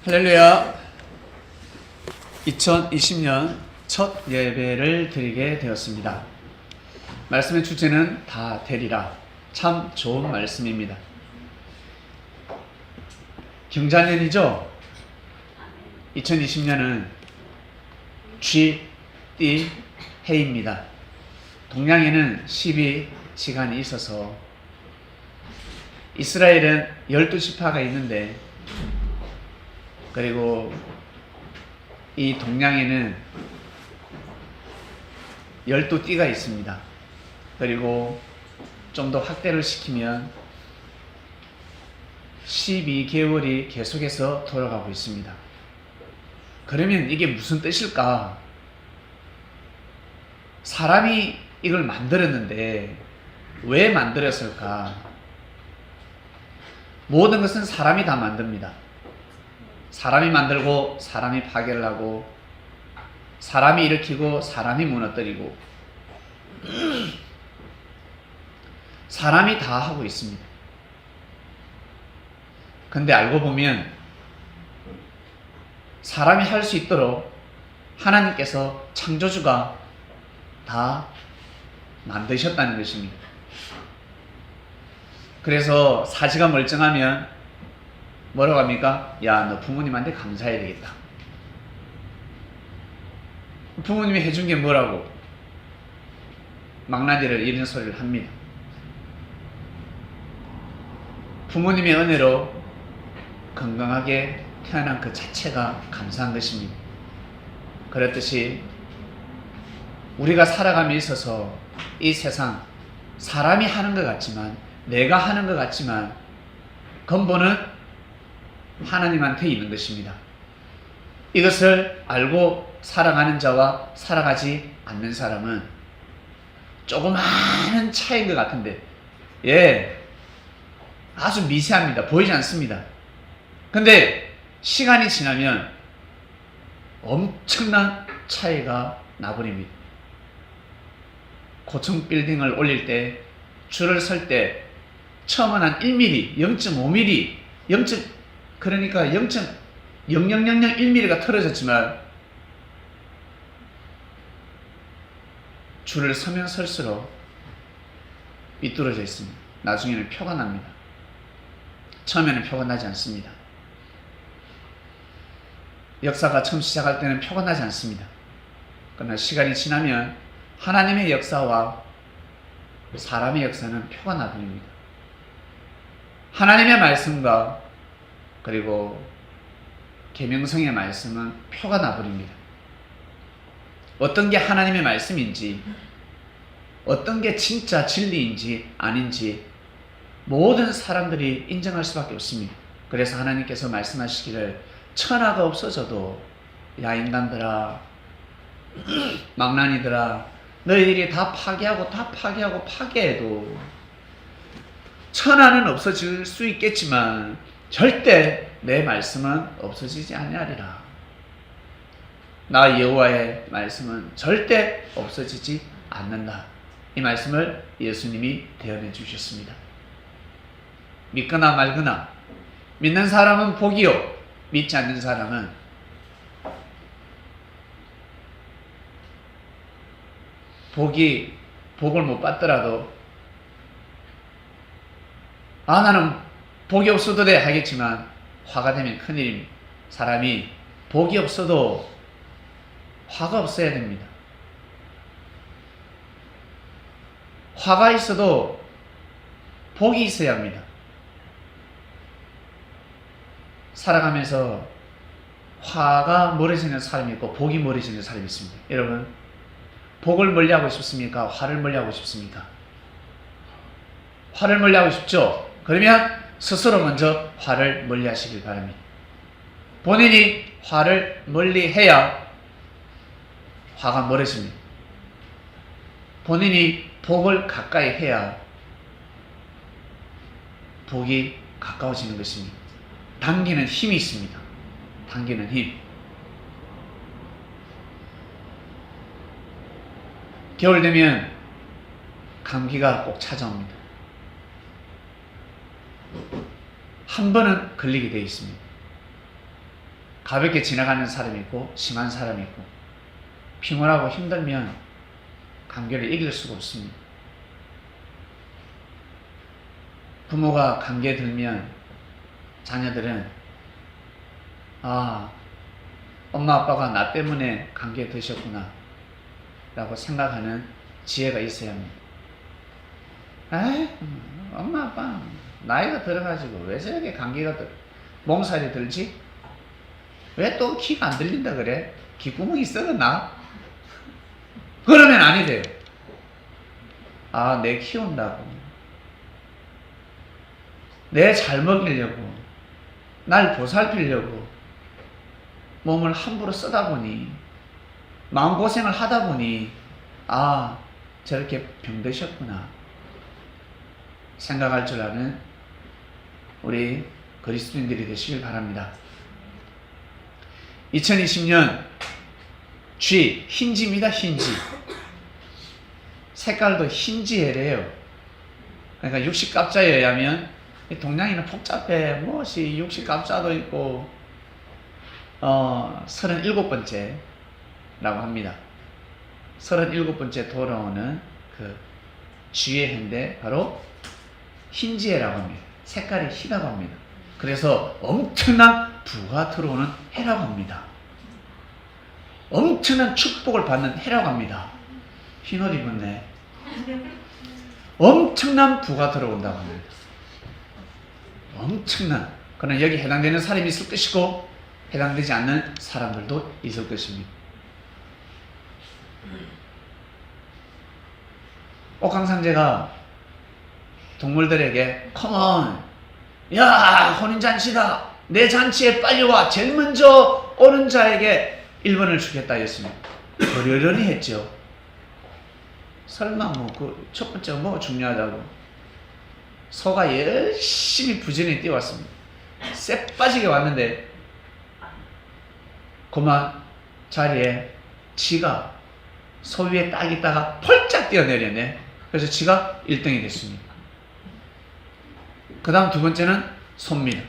할렐루야. 2020년 첫 예배를 드리게 되었습니다. 말씀의 주제는 다 되리라. 참 좋은 말씀입니다. 경자년이죠. 2020년은 쥐띠 해입니다. 동양에는 12시간이 있어서 이스라엘은 12지파가 있는데, 그리고 이 동양에는 12띠가 있습니다. 그리고 좀 더 확대를 시키면 12개월이 계속해서 돌아가고 있습니다. 그러면 이게 무슨 뜻일까? 사람이 이걸 만들었는데 왜 만들었을까? 모든 것은 사람이 다 만듭니다. 사람이 만들고 사람이 파괴를 하고 사람이 일으키고 사람이 무너뜨리고 사람이 다 하고 있습니다. 근데 알고 보면 사람이 할 수 있도록 하나님께서 창조주가 다 만드셨다는 것입니다. 그래서 사지가 멀쩡하면 뭐라고 합니까? 야, 너 부모님한테 감사해야 되겠다. 부모님이 해준 게 뭐라고? 망나니를 이런 소리를 합니다. 부모님의 은혜로 건강하게 태어난 그 자체가 감사한 것입니다. 그렇듯이 우리가 살아감에 있어서 이 세상 사람이 하는 것 같지만, 내가 하는 것 같지만 근본은 하나님한테 있는 것입니다. 이것을 알고 살아가는 자와 살아가지 않는 사람은 조그마한 차이인 것 같은데, 아주 미세합니다. 보이지 않습니다. 근데 시간이 지나면 엄청난 차이가 나버립니다. 고층 빌딩을 올릴 때, 줄을 설 때 처음은 한 1mm, 0.5mm, 그러니까 0.00001mm가 틀어졌지만 줄을 서면 설수록 삐뚤어져 있습니다. 나중에는 표가 납니다. 처음에는 표가 나지 않습니다. 역사가 처음 시작할 때는 표가 나지 않습니다. 그러나 시간이 지나면 하나님의 역사와 사람의 역사는 표가 나버립니다. 하나님의 말씀과 그리고 계명성의 말씀은 표가 나버립니다. 어떤 게 하나님의 말씀인지, 어떤 게 진짜 진리인지 아닌지 모든 사람들이 인정할 수밖에 없습니다. 그래서 하나님께서 말씀하시기를, 천하가 없어져도 야 인간들아, 망나니들아, 너희들이 다 파괴해도 천하는 없어질 수 있겠지만 절대 내 말씀은 없어지지 아니하리라. 나 여호와의 말씀은 절대 없어지지 않는다. 이 말씀을 예수님이 대언해 주셨습니다. 믿거나 말거나, 믿는 사람은 복이요, 믿지 않는 사람은 복을 못 받더라도 나는 복이 없어도 돼 하겠지만 화가 되면 큰일입니다. 사람이 복이 없어도 화가 없어야 됩니다. 화가 있어도 복이 있어야 합니다. 살아가면서 화가 멀어지는 사람이 있고 복이 멀어지는 사람이 있습니다. 여러분, 복을 멀리하고 싶습니까? 화를 멀리하고 싶습니까? 화를 멀리하고 싶죠? 그러면 스스로 먼저 화를 멀리하시길 바랍니다. 본인이 화를 멀리해야 화가 멀어집니다. 본인이 복을 가까이 해야 복이 가까워지는 것입니다. 당기는 힘이 있습니다. 당기는 힘. 겨울 되면 감기가 꼭 찾아옵니다. 한 번은 걸리게 되어 있습니다. 가볍게 지나가는 사람이 있고 심한 사람이 있고, 피곤하고 힘들면 관계를 이길 수가 없습니다. 부모가 관계에 들면 자녀들은 엄마 아빠가 나 때문에 관계에 드셨구나 라고 생각하는 지혜가 있어야 합니다. 엄마 아빠 나이가 들어가지고 왜 저렇게 감기가 몸살이 들지? 왜 또 귀가 안 들린다 그래? 귓구멍이 썩었나? 그러면 아니 돼요. 내 키운다고, 내 잘 먹이려고, 날 보살피려고 몸을 함부로 쓰다 보니, 마음고생을 하다 보니 저렇게 병드셨구나 생각할 줄 아는 우리 그리스도인들이 되시길 바랍니다. 2020년 쥐, 흰지입니다. 흰지. 색깔도 흰지해래요. 그러니까 육식갑자에 의하면, 동양인은 복잡해. 무엇이 육식갑자도 있고 37번째 라고 합니다. 37번째 돌아오는 그 쥐의 해인데 바로 흰지해라고 합니다. 색깔이 희다고 합니다. 그래서 엄청난 부가 들어오는 해라고 합니다. 엄청난 축복을 받는 해라고 합니다. 흰 옷 입었네. 엄청난 부가 들어온다고 합니다. 엄청난. 그러나 여기 해당되는 사람이 있을 것이고 해당되지 않는 사람들도 있을 것입니다. 옥황상제가 동물들에게 컴온, 야 혼인잔치다, 내 잔치에 빨리 와, 제일 먼저 오는 자에게 1번을 주겠다 했습니다. 버려려니 했죠. 설마 그 첫 번째가 뭐가 중요하다고. 소가 열심히 부지런히 뛰어왔습니다. 쎄 빠지게 왔는데 그만 자리에 지가 소 위에 딱 있다가 펄짝 뛰어내렸네. 그래서 지가 1등이 됐습니다. 그 다음 두 번째는 소입니다.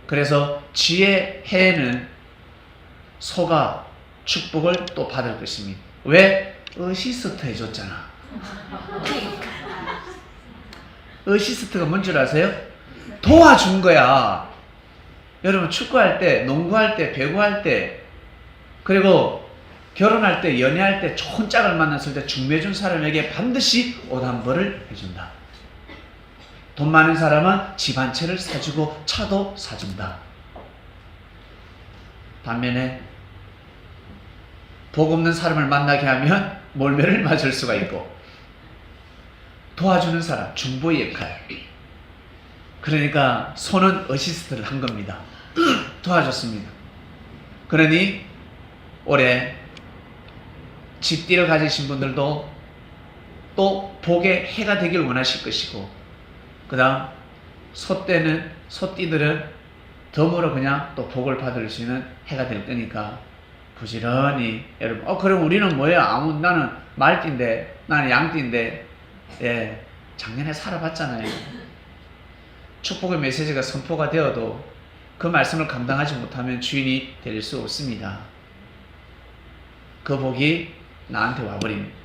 그래서 쥐의 해에는 소가 축복을 또 받을 것입니다. 왜? 어시스트 해줬잖아. 어시스트가 뭔 줄 아세요? 도와준 거야. 여러분 축구할 때, 농구할 때, 배구할 때, 그리고 결혼할 때, 연애할 때, 좋은 짝을 만났을 때 중매준 사람에게 반드시 옷 한 벌을 해준다. 돈 많은 사람은 집 한 채를 사주고 차도 사준다. 반면에 복 없는 사람을 만나게 하면 몰매를 맞을 수가 있고, 도와주는 사람, 중보의 역할. 그러니까 소는 어시스트를 한 겁니다. 도와줬습니다. 그러니 올해 집띠를 가지신 분들도 또 복의 해가 되길 원하실 것이고, 그 다음 소떼는, 소띠들은 덤으로 그냥 또 복을 받을 수 있는 해가 될 거니까 부지런히 여러분, 그럼 우리는 뭐야? 나는 말띠인데, 나는 양띠인데, 작년에 살아봤잖아요. 축복의 메시지가 선포가 되어도 그 말씀을 감당하지 못하면 주인이 될 수 없습니다. 그 복이 나한테 와버립니다.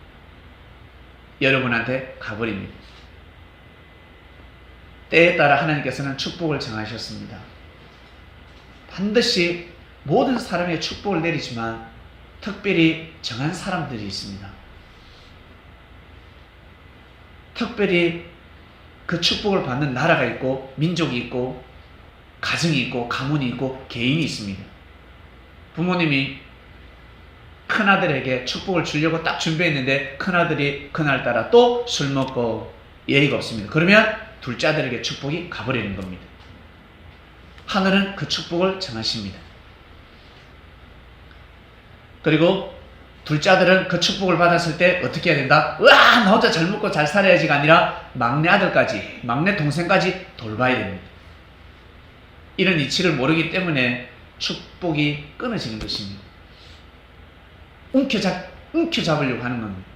여러분한테 가버립니다. 때에 따라 하나님께서는 축복을 정하셨습니다. 반드시 모든 사람에게 축복을 내리지만 특별히 정한 사람들이 있습니다. 특별히 그 축복을 받는 나라가 있고, 민족이 있고, 가정이 있고, 가문이 있고, 개인이 있습니다. 부모님이 큰아들에게 축복을 주려고 딱 준비했는데 큰아들이 그날따라 또 술 먹고 예의가 없습니다. 그러면 둘째 아들에게 축복이 가버리는 겁니다. 하늘은 그 축복을 정하십니다. 그리고 둘째 아들은 그 축복을 받았을 때 어떻게 해야 된다? 나 혼자 잘 먹고 잘 살아야지가 아니라 막내 아들까지, 막내 동생까지 돌봐야 됩니다. 이런 이치를 모르기 때문에 축복이 끊어지는 것입니다. 움켜잡으려고 하는 겁니다.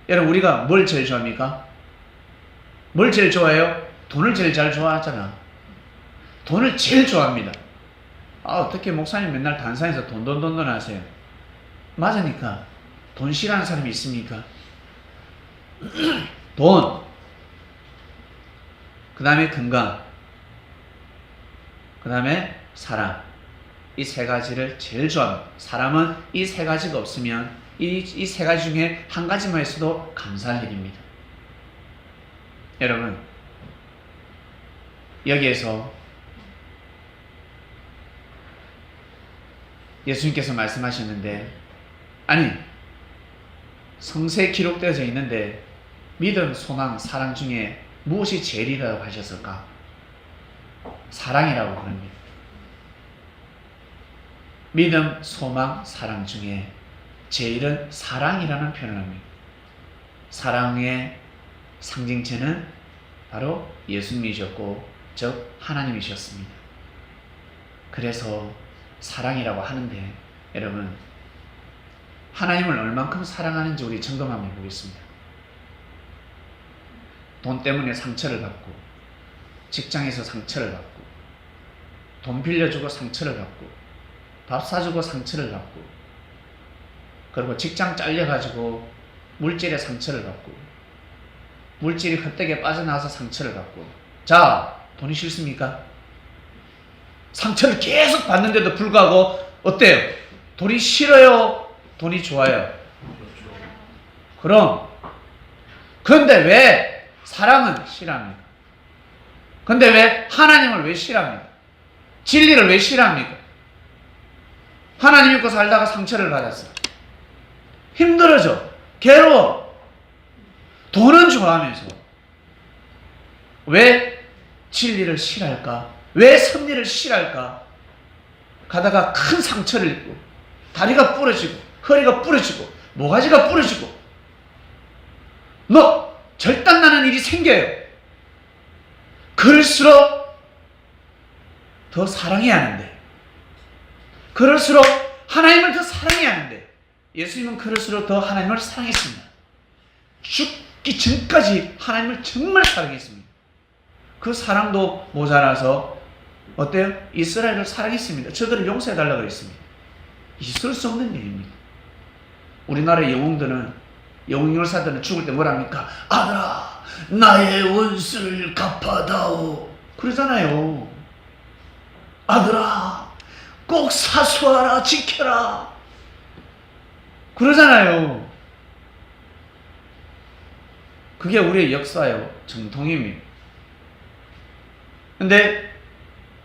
여러분, 우리가 뭘 제일 좋아합니까? 뭘 제일 좋아해요? 돈을 제일 잘 좋아하잖아. 돈을 제일 좋아합니다. 어떻게 목사님 맨날 단상에서 돈 하세요? 맞으니까. 돈 싫어하는 사람이 있습니까? 돈, 그 다음에 건강, 그 다음에 사랑. 이 세 가지를 제일 좋아합니다. 사람은 이 세 가지가 없으면 이 세 가지 중에 한 가지만 있어도 감사할 일입니다. 여러분, 여기에서 예수님께서 말씀하셨는데, 아니, 성서에 기록되어져 있는데 믿음, 소망, 사랑 중에 무엇이 제일이라고 하셨을까? 사랑이라고 그럽니다. 믿음, 소망, 사랑 중에 제일은 사랑이라는 표현을 합니다. 사랑의 상징체는 바로 예수님이셨고, 즉 하나님이셨습니다. 그래서 사랑이라고 하는데, 여러분, 하나님을 얼만큼 사랑하는지 우리 점검 한번 해보겠습니다. 돈 때문에 상처를 받고, 직장에서 상처를 받고, 돈 빌려주고 상처를 받고, 밥 사주고 상처를 받고, 그리고 직장 잘려가지고 물질에 상처를 받고, 물질이 헛되게 빠져나와서 상처를 받고. 자, 돈이 싫습니까? 상처를 계속 받는데도 불구하고 어때요? 돈이 싫어요? 돈이 좋아요? 그럼, 그런데 왜 사랑은 싫어합니까? 그런데 왜 하나님을 왜 싫어합니까? 진리를 왜 싫어합니까? 하나님 믿고 살다가 상처를 받았어. 힘들어져. 괴로워. 돈은 좋아하면서 왜 진리를 싫어할까? 왜 섭리를 싫어할까? 가다가 큰 상처를 입고 다리가 부러지고 허리가 부러지고 모가지가 부러지고 절단나는 일이 생겨요. 그럴수록 더 사랑해야 하는데, 그럴수록 하나님을 더 사랑해야 하는데, 예수님은 그럴수록 더 하나님을 사랑했습니다. 죽기 전까지 하나님을 정말 사랑했습니다. 그 사랑도 모자라서 어때요? 이스라엘을 사랑했습니다. 저들을 용서해달라고 그랬습니다. 있을 수 없는 일입니다. 우리나라의 영웅열사들은 죽을 때 뭐랍니까? 아들아, 나의 원수를 갚아다오. 그러잖아요. 아들아, 꼭 사수하라, 지켜라. 그러잖아요. 그게 우리의 역사예요. 정통입니다. 근데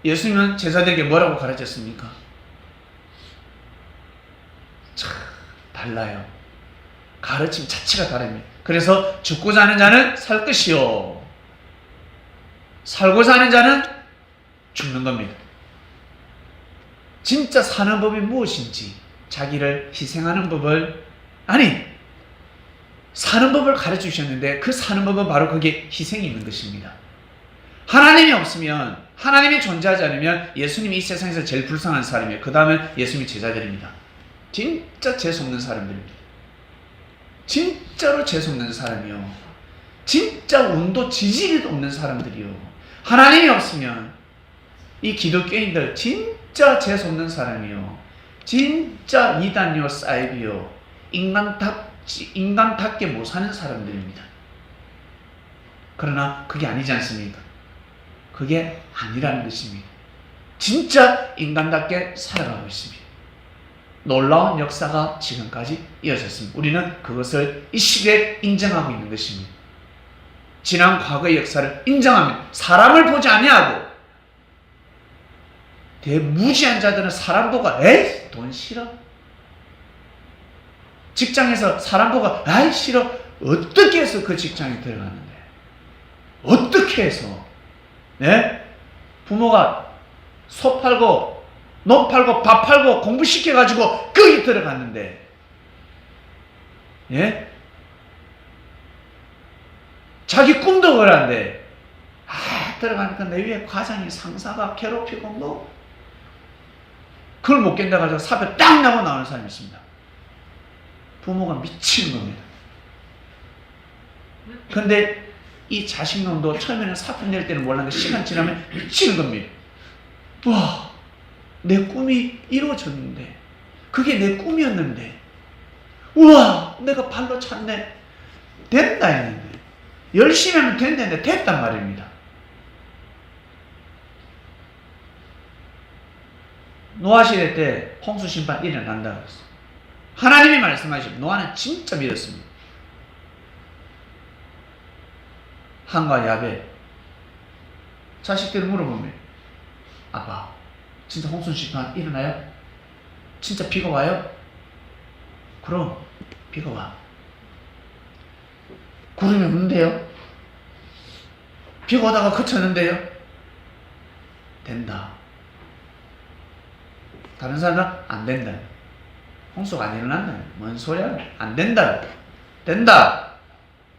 예수님은 제자들에게 뭐라고 가르쳤습니까? 참 달라요. 가르침 자체가 다릅니다. 그래서 죽고자 하는 자는 살 것이요, 살고자 하는 자는 죽는 겁니다. 진짜 사는 법이 무엇인지, 자기를 희생하는 법을, 사는 법을 가르쳐 주셨는데, 그 사는 법은 바로 거기에 희생이 있는 것입니다. 하나님이 없으면, 하나님이 존재하지 않으면 예수님이 이 세상에서 제일 불쌍한 사람이에요. 그 다음은 예수님의 제자들입니다. 진짜 재수없는 사람들입니다. 진짜로 재수없는 사람이요, 진짜 운도 지지리도 없는 사람들이요. 하나님이 없으면 이 기독교인들 진짜 재수없는 사람이요, 진짜 이단요, 사이비요, 인간답게 못 사는 사람들입니다. 그러나 그게 아니지 않습니까? 그게 아니라는 것입니다. 진짜 인간답게 살아가고 있습니다. 놀라운 역사가 지금까지 이어졌습니다. 우리는 그것을 이 시대에 인정하고 있는 것입니다. 지난 과거의 역사를 인정합니다. 사람을 보지 아니하고, 대무지한 자들은 사람 보고 에이 돈 싫어. 직장에서 사람 보고 아이 싫어. 어떻게 해서 그 직장에 들어가는데, 어떻게 해서, 네? 부모가 소 팔고 농 팔고 밥 팔고 공부시켜가지고 거기 들어갔는데, 예? 자기 꿈도 그러는데, 들어가니까 내 위에 과장이, 상사가 괴롭히고 그걸 못 견뎌가지고 사표 딱 나고 나오는 사람이 있습니다. 부모가 미치는 겁니다. 근데 이 자식놈도 처음에는 사표 낼 때는 몰랐는데 시간 지나면 미치는 겁니다. 와, 내 꿈이 이루어졌는데, 그게 내 꿈이었는데, 우와, 내가 발로 찼네. 된다 했는데, 열심히 하면 된다는데 됐단 말입니다. 노아 시대 때 홍수 심판 일어난다고 했어요. 하나님이 말씀하시고 노아는 진짜 믿었습니다. 한과 야벳 자식들 물어보면, 아빠 진짜 홍수 심판 일어나요? 진짜 비가 와요? 그럼 비가 와. 구름이 없는데요? 비가 오다가 그쳤는데요? 된다. 다른 사람은 안 된다. 홍수가 안 일어난다. 뭔 소리야? 안 된다. 된다.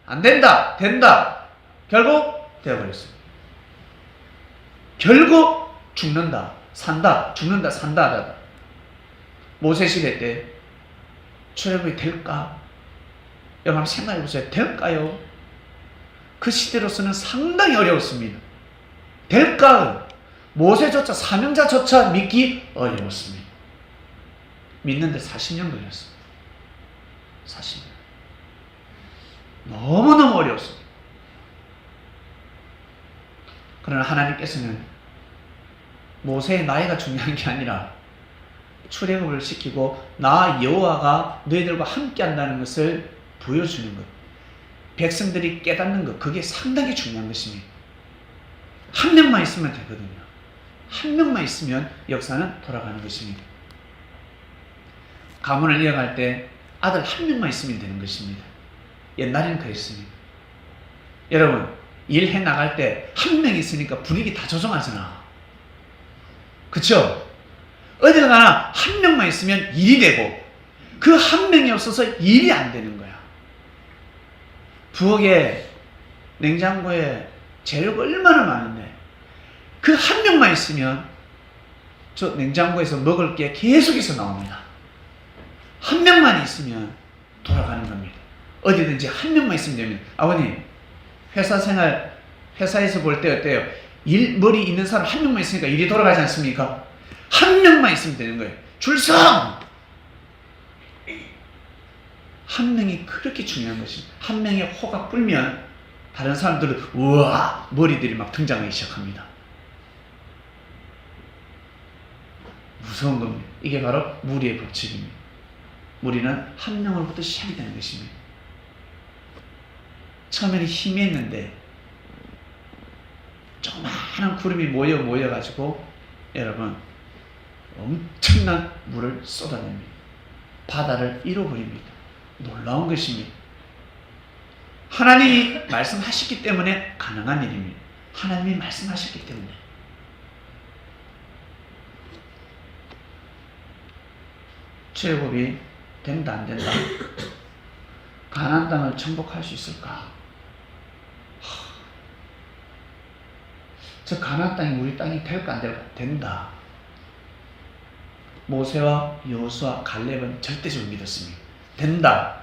안 된다. 된다. 결국 되어버렸어요. 결국 죽는다. 산다. 죽는다. 산다. 모세 시대 때 출애굽이 될까? 여러분 한번 생각해보세요. 될까요? 그 시대로서는 상당히 어려웠습니다. 될까? 모세조차, 사명자조차 믿기 어려웠습니다. 믿는데 40년 걸렸습니다. 40년. 너무너무 어려웠습니다. 그러나 하나님께서는 모세의 나이가 중요한 게 아니라 출애굽을 시키고 나 여호와가 너희들과 함께 한다는 것을 보여주는 것, 백성들이 깨닫는 것, 그게 상당히 중요한 것입니다. 한 명만 있으면 되거든요. 한 명만 있으면 역사는 돌아가는 것입니다. 가문을 이어갈 때 아들 한 명만 있으면 되는 것입니다. 옛날에는 그랬습니다. 여러분, 일해 나갈 때 한 명 있으니까 분위기 다 조정하잖아. 그쵸? 어딜 가나 한 명만 있으면 일이 되고, 그 한 명이 없어서 일이 안 되는 거야. 부엌에 냉장고에 재료가 얼마나 많은데 그 한 명만 있으면 저 냉장고에서 먹을 게 계속해서 나옵니다. 한 명만 있으면 돌아가는 겁니다. 어디든지 한 명만 있으면 됩니다. 아버님, 회사 생활, 회사에서 볼 때 어때요? 일머리 있는 사람 한 명만 있으니까 일이 돌아가지 않습니까? 한 명만 있으면 되는 거예요. 줄성! 한 명이 그렇게 중요한 것입니다. 한 명의 호가 불면 다른 사람들은 우와, 머리들이 막 등장하기 시작합니다. 무서운 겁니다. 이게 바로 무리의 법칙입니다. 무리는 한 명으로부터 시작이 되는 것입니다. 처음에는 힘이 있는데 조그마한 구름이 모여가지고 여러분 엄청난 물을 쏟아냅니다. 바다를 잃어버립니다. 놀라운 것입니다. 하나님이 말씀하셨기 때문에 가능한 일입니다. 하나님이 말씀하셨기 때문에. 출애굽이 된다 안 된다? 가나안 땅을 정복할 수 있을까? 저 가나안 땅이 우리 땅이 될까 안 될까? 된다. 모세와 여호수아, 갈렙은 절대적으로 믿었습니다. 된다.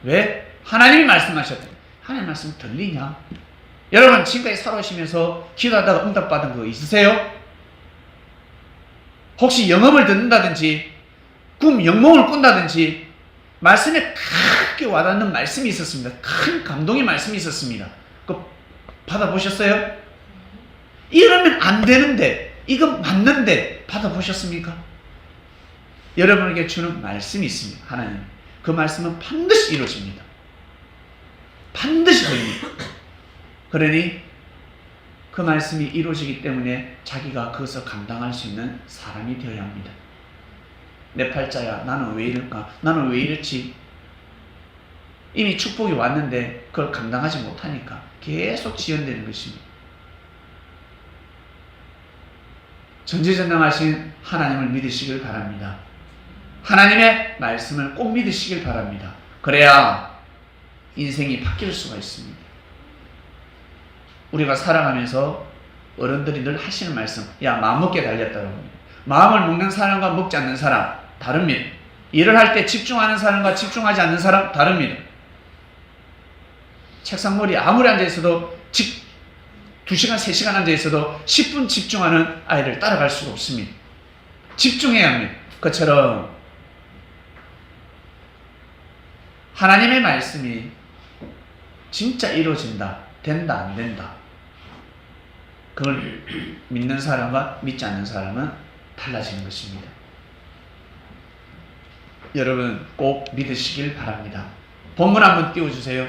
왜? 하나님이 말씀하셨다. 하나님 말씀 들리냐? 여러분 지금까지 살아오시면서 기도하다가 응답받은 거 있으세요? 혹시 영업을 듣는다든지 꿈, 영몽을 꾼다든지 말씀에 크게 와닿는 말씀이 있었습니다. 큰 감동의 말씀이 있었습니다. 그거 받아보셨어요? 이러면 안 되는데, 이거 맞는데 받아보셨습니까? 여러분에게 주는 말씀이 있습니다. 하나님. 그 말씀은 반드시 이루어집니다. 반드시 됩니다. 그러니 그 말씀이 이루어지기 때문에 자기가 그것을 감당할 수 있는 사람이 되어야 합니다. 내 팔자야, 나는 왜 이럴까? 나는 왜 이렇지? 이미 축복이 왔는데 그걸 감당하지 못하니까 계속 지연되는 것입니다. 전지전능하신 하나님을 믿으시길 바랍니다. 하나님의 말씀을 꼭 믿으시길 바랍니다. 그래야 인생이 바뀔 수가 있습니다. 우리가 살아가면서 어른들이 늘 하시는 말씀, 야, 마음 먹게 달렸다고 합니다. 마음을 먹는 사람과 먹지 않는 사람 다릅니다. 일을 할 때 집중하는 사람과 집중하지 않는 사람 다릅니다. 책상 머리에 아무리 앉아있어도 2시간, 3시간 앉아있어도 10분 집중하는 아이를 따라갈 수가 없습니다. 집중해야 합니다. 그처럼 하나님의 말씀이 진짜 이루어진다, 된다, 안 된다. 그걸 믿는 사람과 믿지 않는 사람은 달라지는 것입니다. 여러분 꼭 믿으시길 바랍니다. 본문 한번 띄워주세요.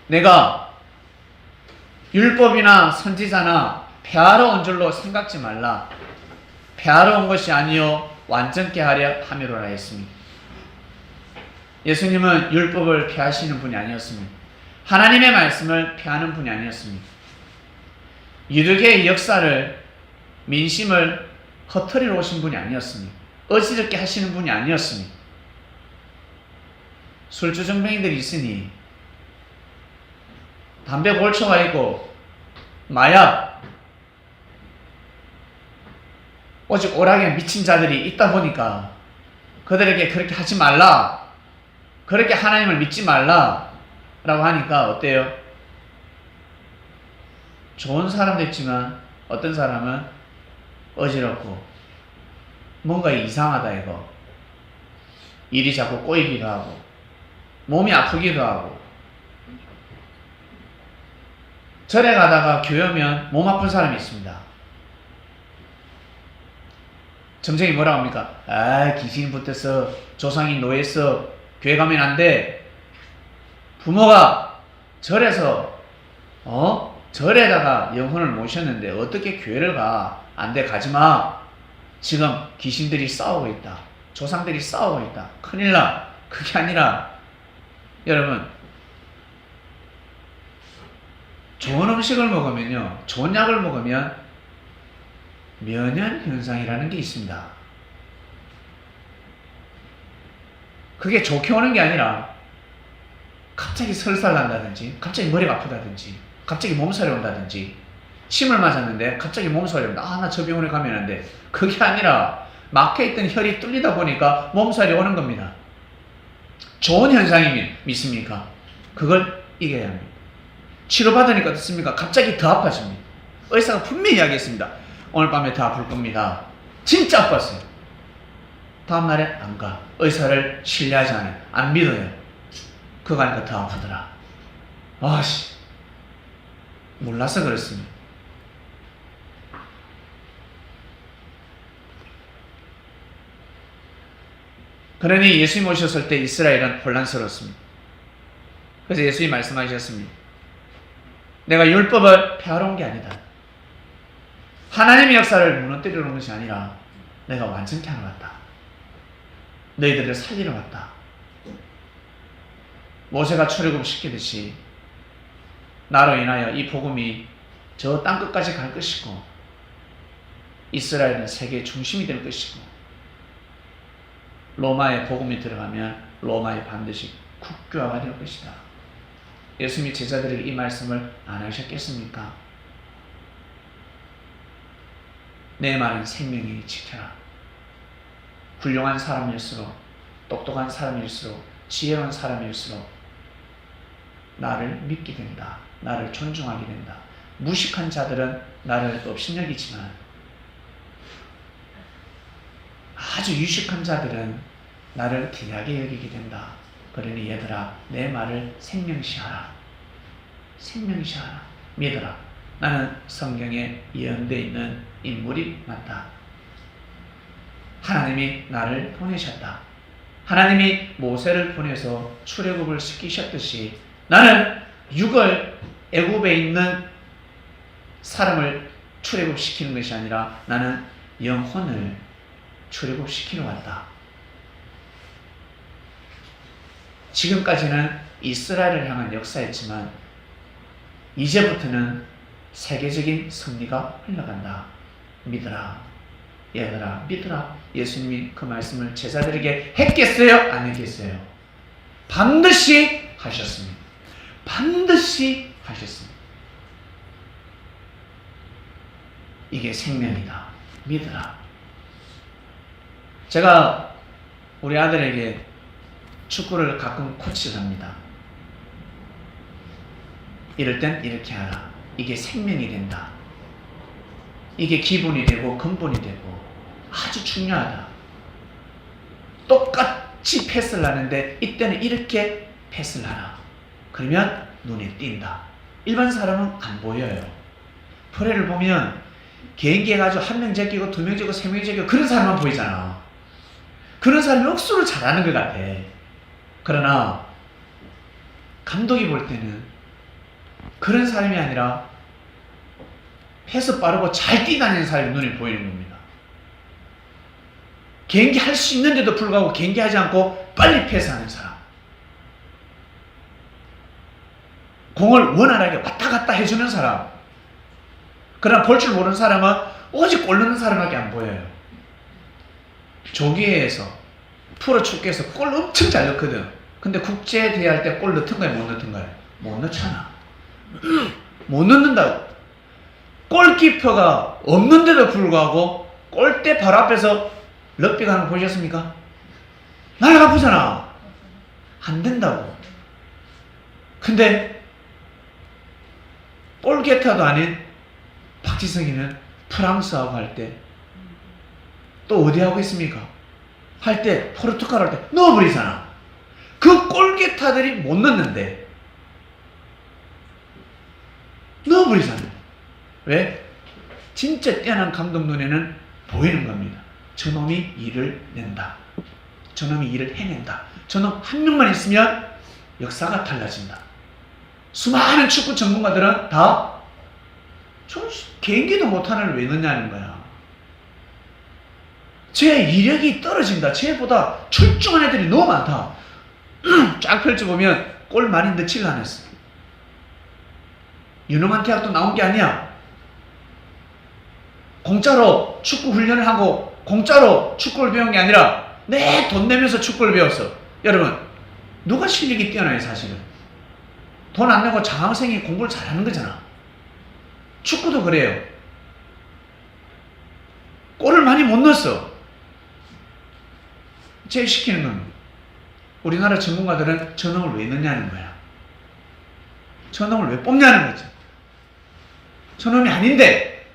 내가 율법이나 선지자나 폐하러 온 줄로 생각지 말라. 폐하러 온 것이 아니요 완전케 하려 함이로라 했습니다. 예수님은 율법을 폐하시는 분이 아니었습니다. 하나님의 말씀을 폐하는 분이 아니었습니다. 유대계의 역사를, 민심을 허트리러 오신 분이 아니었습니다. 어지럽게 하시는 분이 아니었습니다. 술주정뱅이들이 있으니 담배 골초가 있고 마약, 오직 오락에 미친 자들이 있다 보니까 그들에게 그렇게 하지 말라, 그렇게 하나님을 믿지 말라 라고 하니까 어때요? 좋은 사람도 있지만 어떤 사람은 어지럽고 뭔가 이상하다 이거, 일이 자꾸 꼬이기도 하고 몸이 아프기도 하고, 절에 가다가 교회 오면 몸 아픈 사람이 있습니다. 정쟁이 뭐라고 합니까? 아, 귀신 붙어서 조상이 노예서 교회 가면 안 돼. 부모가 절에서 절에다가 영혼을 모셨는데 어떻게 교회를 가? 안 돼, 가지마. 지금 귀신들이 싸우고 있다, 조상들이 싸우고 있다, 큰일 나. 그게 아니라 여러분, 좋은 음식을 먹으면요, 좋은 약을 먹으면 면역 현상이라는 게 있습니다. 그게 좋게 오는 게 아니라 갑자기 설사 난다든지, 갑자기 머리가 아프다든지, 갑자기 몸살이 온다든지, 침을 맞았는데 갑자기 몸살이 온다. 아, 나 저 병원에 가면 안 돼. 그게 아니라 막혀있던 혈이 뚫리다 보니까 몸살이 오는 겁니다. 좋은 현상이면 믿습니까? 그걸 이겨야 합니다. 치료받으니까 어떻습니까? 갑자기 더 아파집니다. 의사가 분명히 이야기했습니다. 오늘 밤에 더 아플 겁니다. 진짜 아팠어요. 다음날에 안 가. 의사를 신뢰하지 않아요. 안 믿어요. 그거 가니까 더 아프더라. 아씨, 몰라서 그렇습니다. 그러니 예수님 오셨을 때 이스라엘은 혼란스러웠습니다. 그래서 예수님이 말씀하셨습니다. 내가 율법을 폐하러 온 게 아니다. 하나님의 역사를 무너뜨리러 온 것이 아니라 내가 완전케 하러 왔다. 너희들을 살리러 왔다. 모세가 출애굽 시키듯이 나로 인하여 이 복음이 저 땅끝까지 갈 것이고 이스라엘은 세계의 중심이 될 것이고 로마의 복음이 들어가면 로마에 반드시 국교화가 될 것이다. 예수님이 제자들에게 이 말씀을 안 하셨겠습니까? 내 말은 생명이니 지켜라. 훌륭한 사람일수록, 똑똑한 사람일수록, 지혜로운 사람일수록 나를 믿게 된다. 나를 존중하게 된다. 무식한 자들은 나를 업신여기지만 아주 유식한 자들은 나를 귀하게 여기게 된다. 그러니 얘들아, 내 말을 생명시하라. 생명시하라. 믿어라. 나는 성경에 예언되어 있는 인물이 맞다. 하나님이 나를 보내셨다. 하나님이 모세를 보내서 출애굽을 시키셨듯이 나는 6월 애굽에 있는 사람을 출애굽시키는 것이 아니라 나는 영혼을 출애굽시키러 왔다. 지금까지는 이스라엘을 향한 역사였지만 이제부터는 세계적인 승리가 흘러간다. 믿어라. 얘들아, 믿어라. 예수님이 그 말씀을 제자들에게 했겠어요? 안 했겠어요? 반드시 하셨습니다. 반드시 하셨습니다. 이게 생명이다. 믿어라. 제가 우리 아들에게 축구를 가끔 코치를 합니다. 이럴 땐 이렇게 하라. 이게 생명이 된다. 이게 기본이 되고 근본이 되고 아주 중요하다. 똑같이 패스를 하는데 이때는 이렇게 패스를 하라. 그러면 눈에 띈다. 일반 사람은 안 보여요. 프레를 보면 개인기 해가지고 한 명 제끼고 두 명 제끼고 세 명 제끼고 그런 사람만 보이잖아. 그런 사람이 억수로 잘하는 것 같아. 그러나 감독이 볼 때는 그런 사람이 아니라 패스 빠르고 잘 뛰다니는 사람이 눈에 보이는 겁니다. 개인기 할 수 있는데도 불구하고 개인기 하지 않고 빨리 패스하는 사람. 공을 원활하게 왔다 갔다 해주는 사람. 그러나 볼 줄 모르는 사람은 오직 골 넣는 사람밖에 안 보여요. 조기회에서 프로 축구에서 골 엄청 잘 넣거든. 근데 국제 대회 할 때 골 넣던 거야, 못 넣던 거야? 못 넣잖아. 못 넣는다고. 골키퍼가 없는데도 불구하고 골대 바로 앞에서 럭비 가는 거 보셨습니까? 날아가 보잖아. 안 된다고. 근데 골게타도 아닌 박지성이는 프랑스하고 할 때 또 어디 하고 있습니까? 할 때 포르투갈 할 때 넣어버리잖아. 그 골게타들이 못 넣는데 넣어버리잖아. 왜? 진짜 뛰어난 감독 눈에는 보이는 겁니다. 저놈이 일을 낸다. 저놈이 일을 해낸다. 저놈 한 명만 있으면 역사가 달라진다. 수많은 축구 전문가들은 다 저 개인기도 못하는 걸 왜 넣냐는 거야. 쟤 이력이 떨어진다. 쟤보다 출중한 애들이 너무 많다. 쫙 펼쳐보면 골 많이 넣지를 않았어. 유능한 대학도 나온 게 아니야. 공짜로 축구 훈련을 하고 공짜로 축구를 배운 게 아니라 내 돈 내면서 축구를 배웠어. 여러분, 누가 실력이 뛰어나요? 사실은 돈 안 내고 장학생이 공부를 잘하는 거잖아. 축구도 그래요. 골을 많이 못 넣었어. 제일 시키는 건 우리나라 전문가들은 저놈을 왜 넣냐는 거야. 저놈을 왜 뽑냐는 거지. 저놈이 아닌데.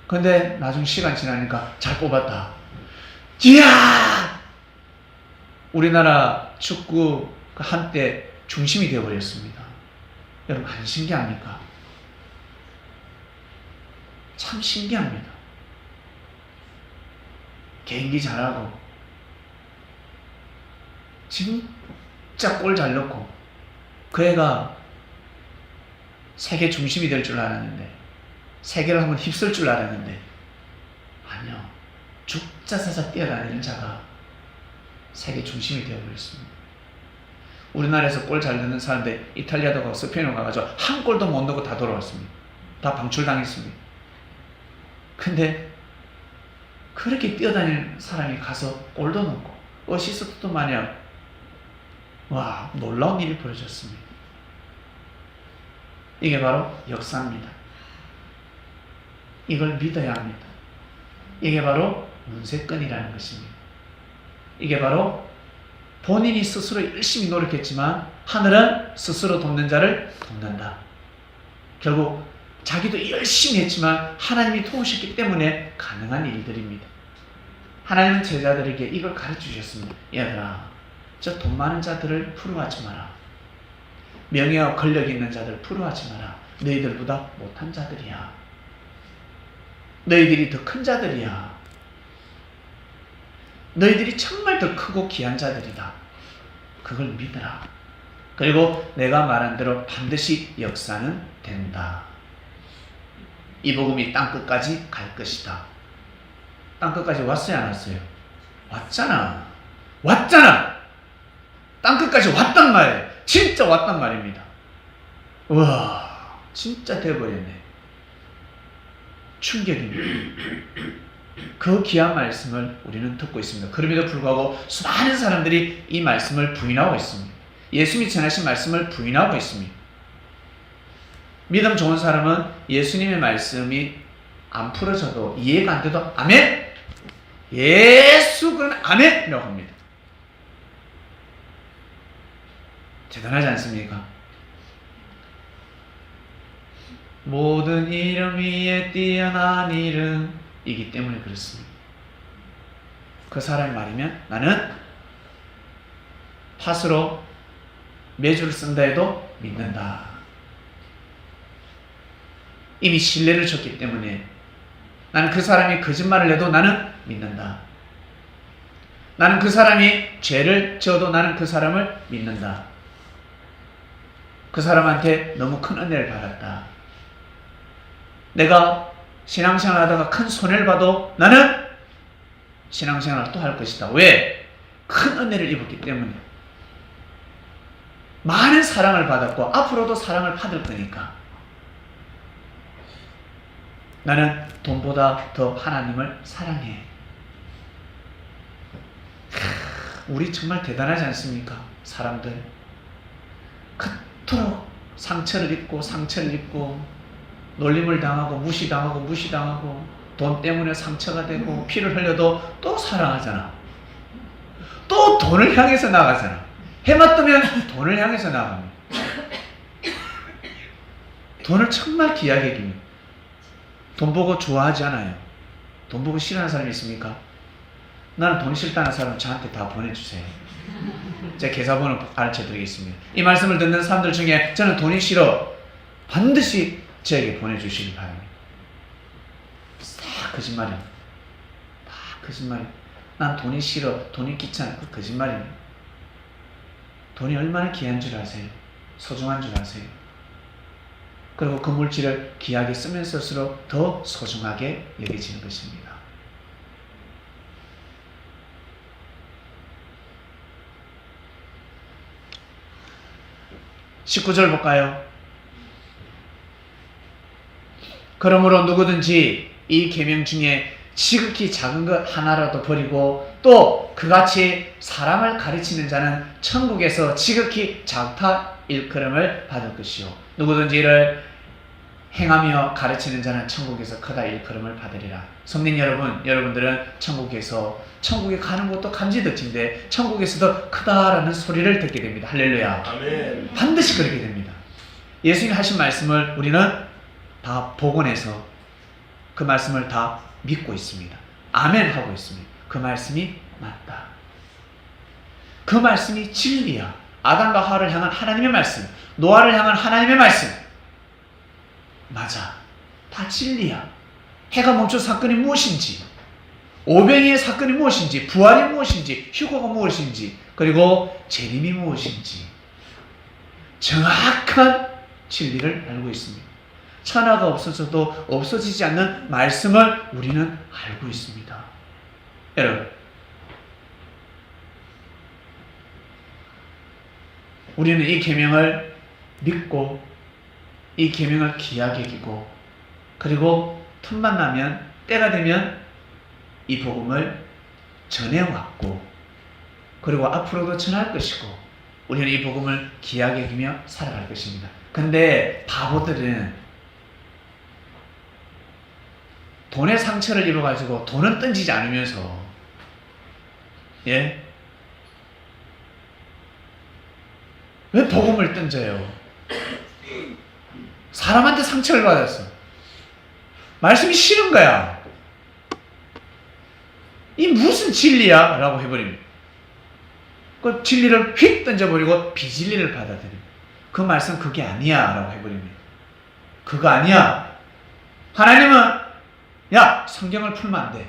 근데 나중 시간 지나니까 잘 뽑았다. 이야! 우리나라 축구 한때 중심이 되어버렸습니다. 여러분, 안 신기합니까? 참 신기합니다. 개인기 잘하고 진짜 골 잘 넣고 그 애가 세계 중심이 될 줄 알았는데, 세계를 한번 휩쓸 줄 알았는데 아니요. 죽자사자 뛰어다니는 자가 세계 중심이 되어버렸습니다. 우리나라에서 골 잘 넣는 사람들 이탈리아도 가고 스페인으로 가가지고 한 골도 못 넣고 다 돌아왔습니다. 다 방출당했습니다. 근데 그렇게 뛰어다니는 사람이 가서 골도 넣고 어시스트도 마냥, 와, 놀라운 일이 벌어졌습니다. 이게 바로 역사입니다. 이걸 믿어야 합니다. 이게 바로 문세권이라는 것입니다. 이게 바로 본인이 스스로 열심히 노력했지만 하늘은 스스로 돕는 자를 돕는다. 결국 자기도 열심히 했지만 하나님이 도우셨기 때문에 가능한 일들입니다. 하나님은 제자들에게 이걸 가르치셨습니다. 얘들아, 저 돈 많은 자들을 부러워하지 마라. 명예와 권력 있는 자들 부러워하지 마라. 너희들보다 못한 자들이야. 너희들이 더 큰 자들이야. 너희들이 정말 더 크고 귀한 자들이다. 그걸 믿어라. 그리고 내가 말한 대로 반드시 역사는 된다. 이 복음이 땅끝까지 갈 것이다. 땅끝까지 왔어요, 안 왔어요? 왔잖아. 왔잖아. 땅끝까지 왔단 말이에요. 진짜 왔단 말입니다. 우와, 진짜 돼버렸네. 충격입니다. 그 귀한 말씀을 우리는 듣고 있습니다. 그럼에도 불구하고 수많은 사람들이 이 말씀을 부인하고 있습니다. 예수님이 전하신 말씀을 부인하고 있습니다. 믿음 좋은 사람은 예수님의 말씀이 안 풀어져도 이해가 안 돼도 아멘! 예수 그러면 아멘! 이라고 합니다. 대단하지 않습니까? 모든 이름 위에 뛰어난 이름이기 때문에 그렇습니다. 그 사람의 말이면 나는 팥으로 메주를 쓴다 해도 믿는다. 이미 신뢰를 줬기 때문에 나는 그 사람이 거짓말을 해도 나는 믿는다. 나는 그 사람이 죄를 지어도 나는 그 사람을 믿는다. 그 사람한테 너무 큰 은혜를 받았다. 내가 신앙생활 하다가 큰 손해를 봐도 나는 신앙생활을 또 할 것이다. 왜? 큰 은혜를 입었기 때문에. 많은 사랑을 받았고 앞으로도 사랑을 받을 거니까. 나는 돈보다 더 하나님을 사랑해. 우리 정말 대단하지 않습니까? 사람들 그토록 상처를 입고 놀림을 당하고 무시당하고 돈 때문에 상처가 되고 피를 흘려도 또 사랑하잖아. 또 돈을 향해서 나가잖아. 해만 뜨면 돈을 향해서 나갑니다. 돈을 정말 귀하게 여깁니다. 돈 보고 좋아하지 않아요. 돈 보고 싫어하는 사람이 있습니까? 나는 돈 싫다는 사람 저한테 다 보내주세요. 제가 계좌번호 가르쳐드리겠습니다. 이 말씀을 듣는 사람들 중에 저는 돈이 싫어, 반드시 저에게 보내주시기 바랍니다. 다 거짓말입니다. 다 거짓말입니다. 난 돈이 싫어, 돈이 귀찮아, 그 거짓말입니다. 돈이 얼마나 귀한 줄 아세요? 소중한 줄 아세요? 그리고 그 물질을 귀하게 쓰면 쓸수록 더 소중하게 여겨지는 것입니다. (19절) 볼까요? 그러므로 누구든지 이 계명 중에 지극히 작은 것 하나라도 버리고 또 그같이 사람을 가르치는 자는 천국에서 지극히 작다 일컬음을 받을 것이요 누구든지 이를 행하며 가르치는 자는 천국에서 크다 일컬음을 받으리라. 성민 여러분, 여러분들은 천국에 가는 것도 감지덕진데 천국에서도 크다라는 소리를 듣게 됩니다. 할렐루야. 아멘. 반드시 그렇게 됩니다. 예수님이 하신 말씀을 우리는 다 복원해서 그 말씀을 다 믿고 있습니다. 아멘 하고 있습니다. 그 말씀이 맞다. 그 말씀이 진리야. 아담과 하와를 향한 하나님의 말씀, 노아를 향한 하나님의 말씀 맞아. 다 진리야. 해가 멈춘 사건이 무엇인지, 오병이의 사건이 무엇인지, 부활이 무엇인지, 휴거가 무엇인지, 그리고 재림이 무엇인지 정확한 진리를 알고 있습니다. 천하가 없어져도 없어지지 않는 말씀을 우리는 알고 있습니다. 여러분, 우리는 이 계명을 믿고 이 계명을 귀하게 여기고 그리고 틈만 나면 때가 되면 이 복음을 전해왔고 그리고 앞으로도 전할 것이고 우리는 이 복음을 귀하게 여기며 살아갈 것입니다. 근데 바보들은 돈의 상처를 입어가지고 돈은 던지지 않으면서 왜 복음을 던져요? 사람한테 상처를 받았어. 말씀이 싫은 거야. 이 무슨 진리야? 라고 해버립니다. 그 진리를 휙 던져버리고 비진리를 받아들입니다. 그 말씀 그게 아니야 라고 해버립니다. 그거 아니야. 하나님은 야, 성경을 풀면 안 돼.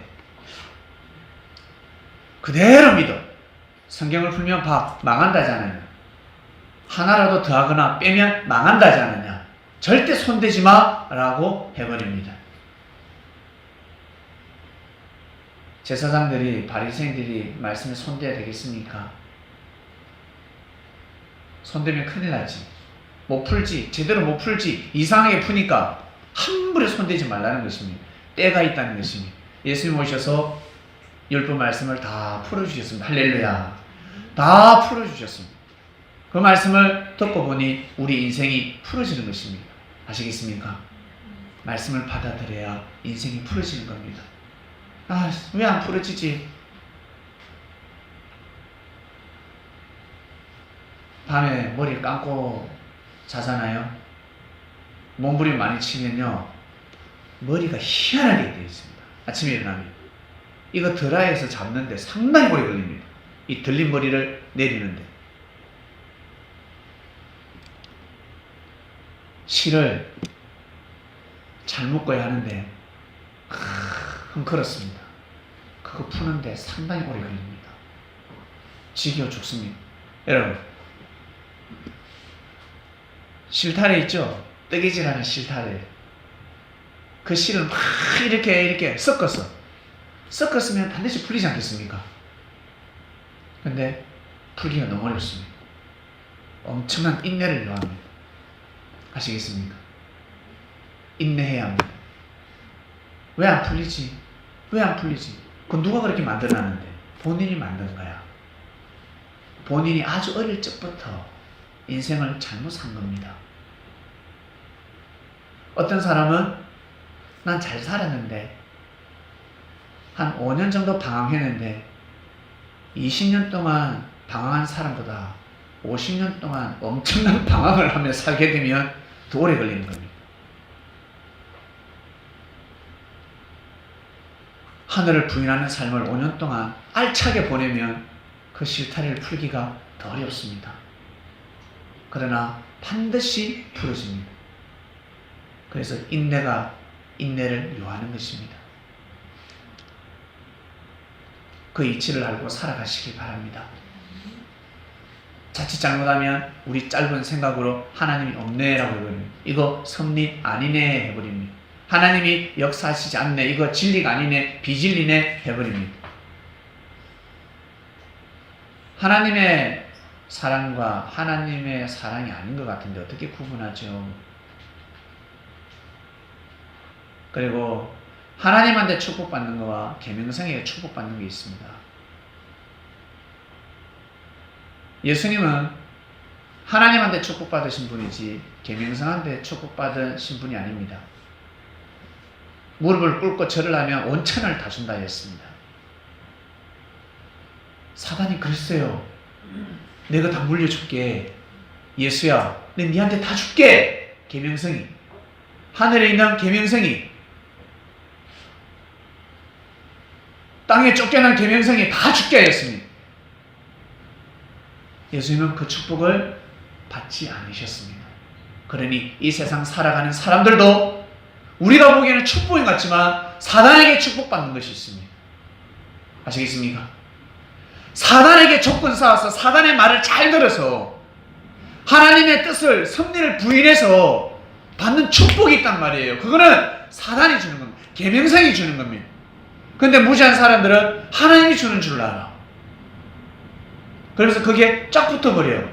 그대로 믿어. 성경을 풀면 망한다잖아요. 하나라도 더하거나 빼면 망한다지 않느냐. 절대 손대지 마 라고 해버립니다. 제사장들이, 바리새인들이 말씀에 손대야 되겠습니까? 손대면 큰일 나지. 못 풀지, 제대로 못 풀지, 이상하게 푸니까 함부로 손대지 말라는 것입니다. 때가 있다는 것입니다. 예수님 오셔서 10번 말씀을 다 풀어주셨습니다. 할렐루야. 다 풀어주셨습니다. 그 말씀을 듣고 보니 우리 인생이 풀어지는 것입니다. 아시겠습니까? 말씀을 받아들여야 인생이 풀어지는 겁니다. 아, 왜 안 풀어지지? 밤에 머리 감고 자잖아요. 몸부림 많이 치면요, 머리가 희한하게 되어 있습니다. 아침에 일어나면. 이거 드라이에서 잡는데 상당히 오래 걸립니다. 이 들린 머리를 내리는데. 실을 잘 묶어야 하는데 헝클었습니다. 그거 푸는데 상당히 오래 걸립니다. 지겨워 죽습니다. 여러분, 실타래 있죠? 뜨개질하는 실타래. 그 실을 막 이렇게 섞었으면 반드시 풀리지 않겠습니까? 근데 풀기가 너무 어렵습니다. 엄청난 인내를 요합니다. 아시겠습니까? 인내해야 합니다. 왜 안 풀리지? 왜 안 풀리지? 그건 누가 그렇게 만들어놨는데? 본인이 만든 거야. 본인이 아주 어릴 적부터 인생을 잘못 산 겁니다. 어떤 사람은 난 잘 살았는데 한 5년 정도 방황했는데 20년 동안 방황한 사람보다 50년 동안 엄청난 방황을 하며 살게 되면 더 오래 걸리는 겁니다. 하늘을 부인하는 삶을 5년 동안 알차게 보내면 그 실타래를 풀기가 더 어렵습니다. 그러나 반드시 풀어집니다. 그래서 인내가 인내를 요하는 것입니다. 그 이치를 알고 살아가시기 바랍니다. 자칫 잘못하면 우리 짧은 생각으로 하나님이 없네라고 해버립니다. 이거 섭리 아니네 해버립니다. 하나님이 역사하시지 않네, 이거 진리가 아니네, 비진리네 해버립니다. 하나님의 사랑과 하나님의 사랑이 아닌 것 같은데 어떻게 구분하죠? 그리고 하나님한테 축복받는 것과 계명성에게 축복받는 게 있습니다. 예수님은 하나님한테 축복받으신 분이지 계명성한테 축복받으신 분이 아닙니다. 무릎을 꿇고 절을 하면 온천을 다 준다 했습니다. 사단이 그랬어요. 내가 다 물려줄게. 예수야, 내가 니한테 다 줄게. 계명성이, 하늘에 있는 계명성이, 땅에 쫓겨난 계명성이 다 줄게 했습니다. 예수님은 그 축복을 받지 않으셨습니다. 그러니 이 세상 살아가는 사람들도 우리가 보기에는 축복인 것 같지만 사단에게 축복받는 것이 있습니다. 아시겠습니까? 사단에게 조건 쌓아서 사단의 말을 잘 들어서 하나님의 뜻을, 섭리를 부인해서 받는 축복이 있단 말이에요. 그거는 사단이 주는 겁니다. 계명성이 주는 겁니다. 근데 무지한 사람들은 하나님이 주는 줄 알아. 그래서 그게 쫙 붙어버려요.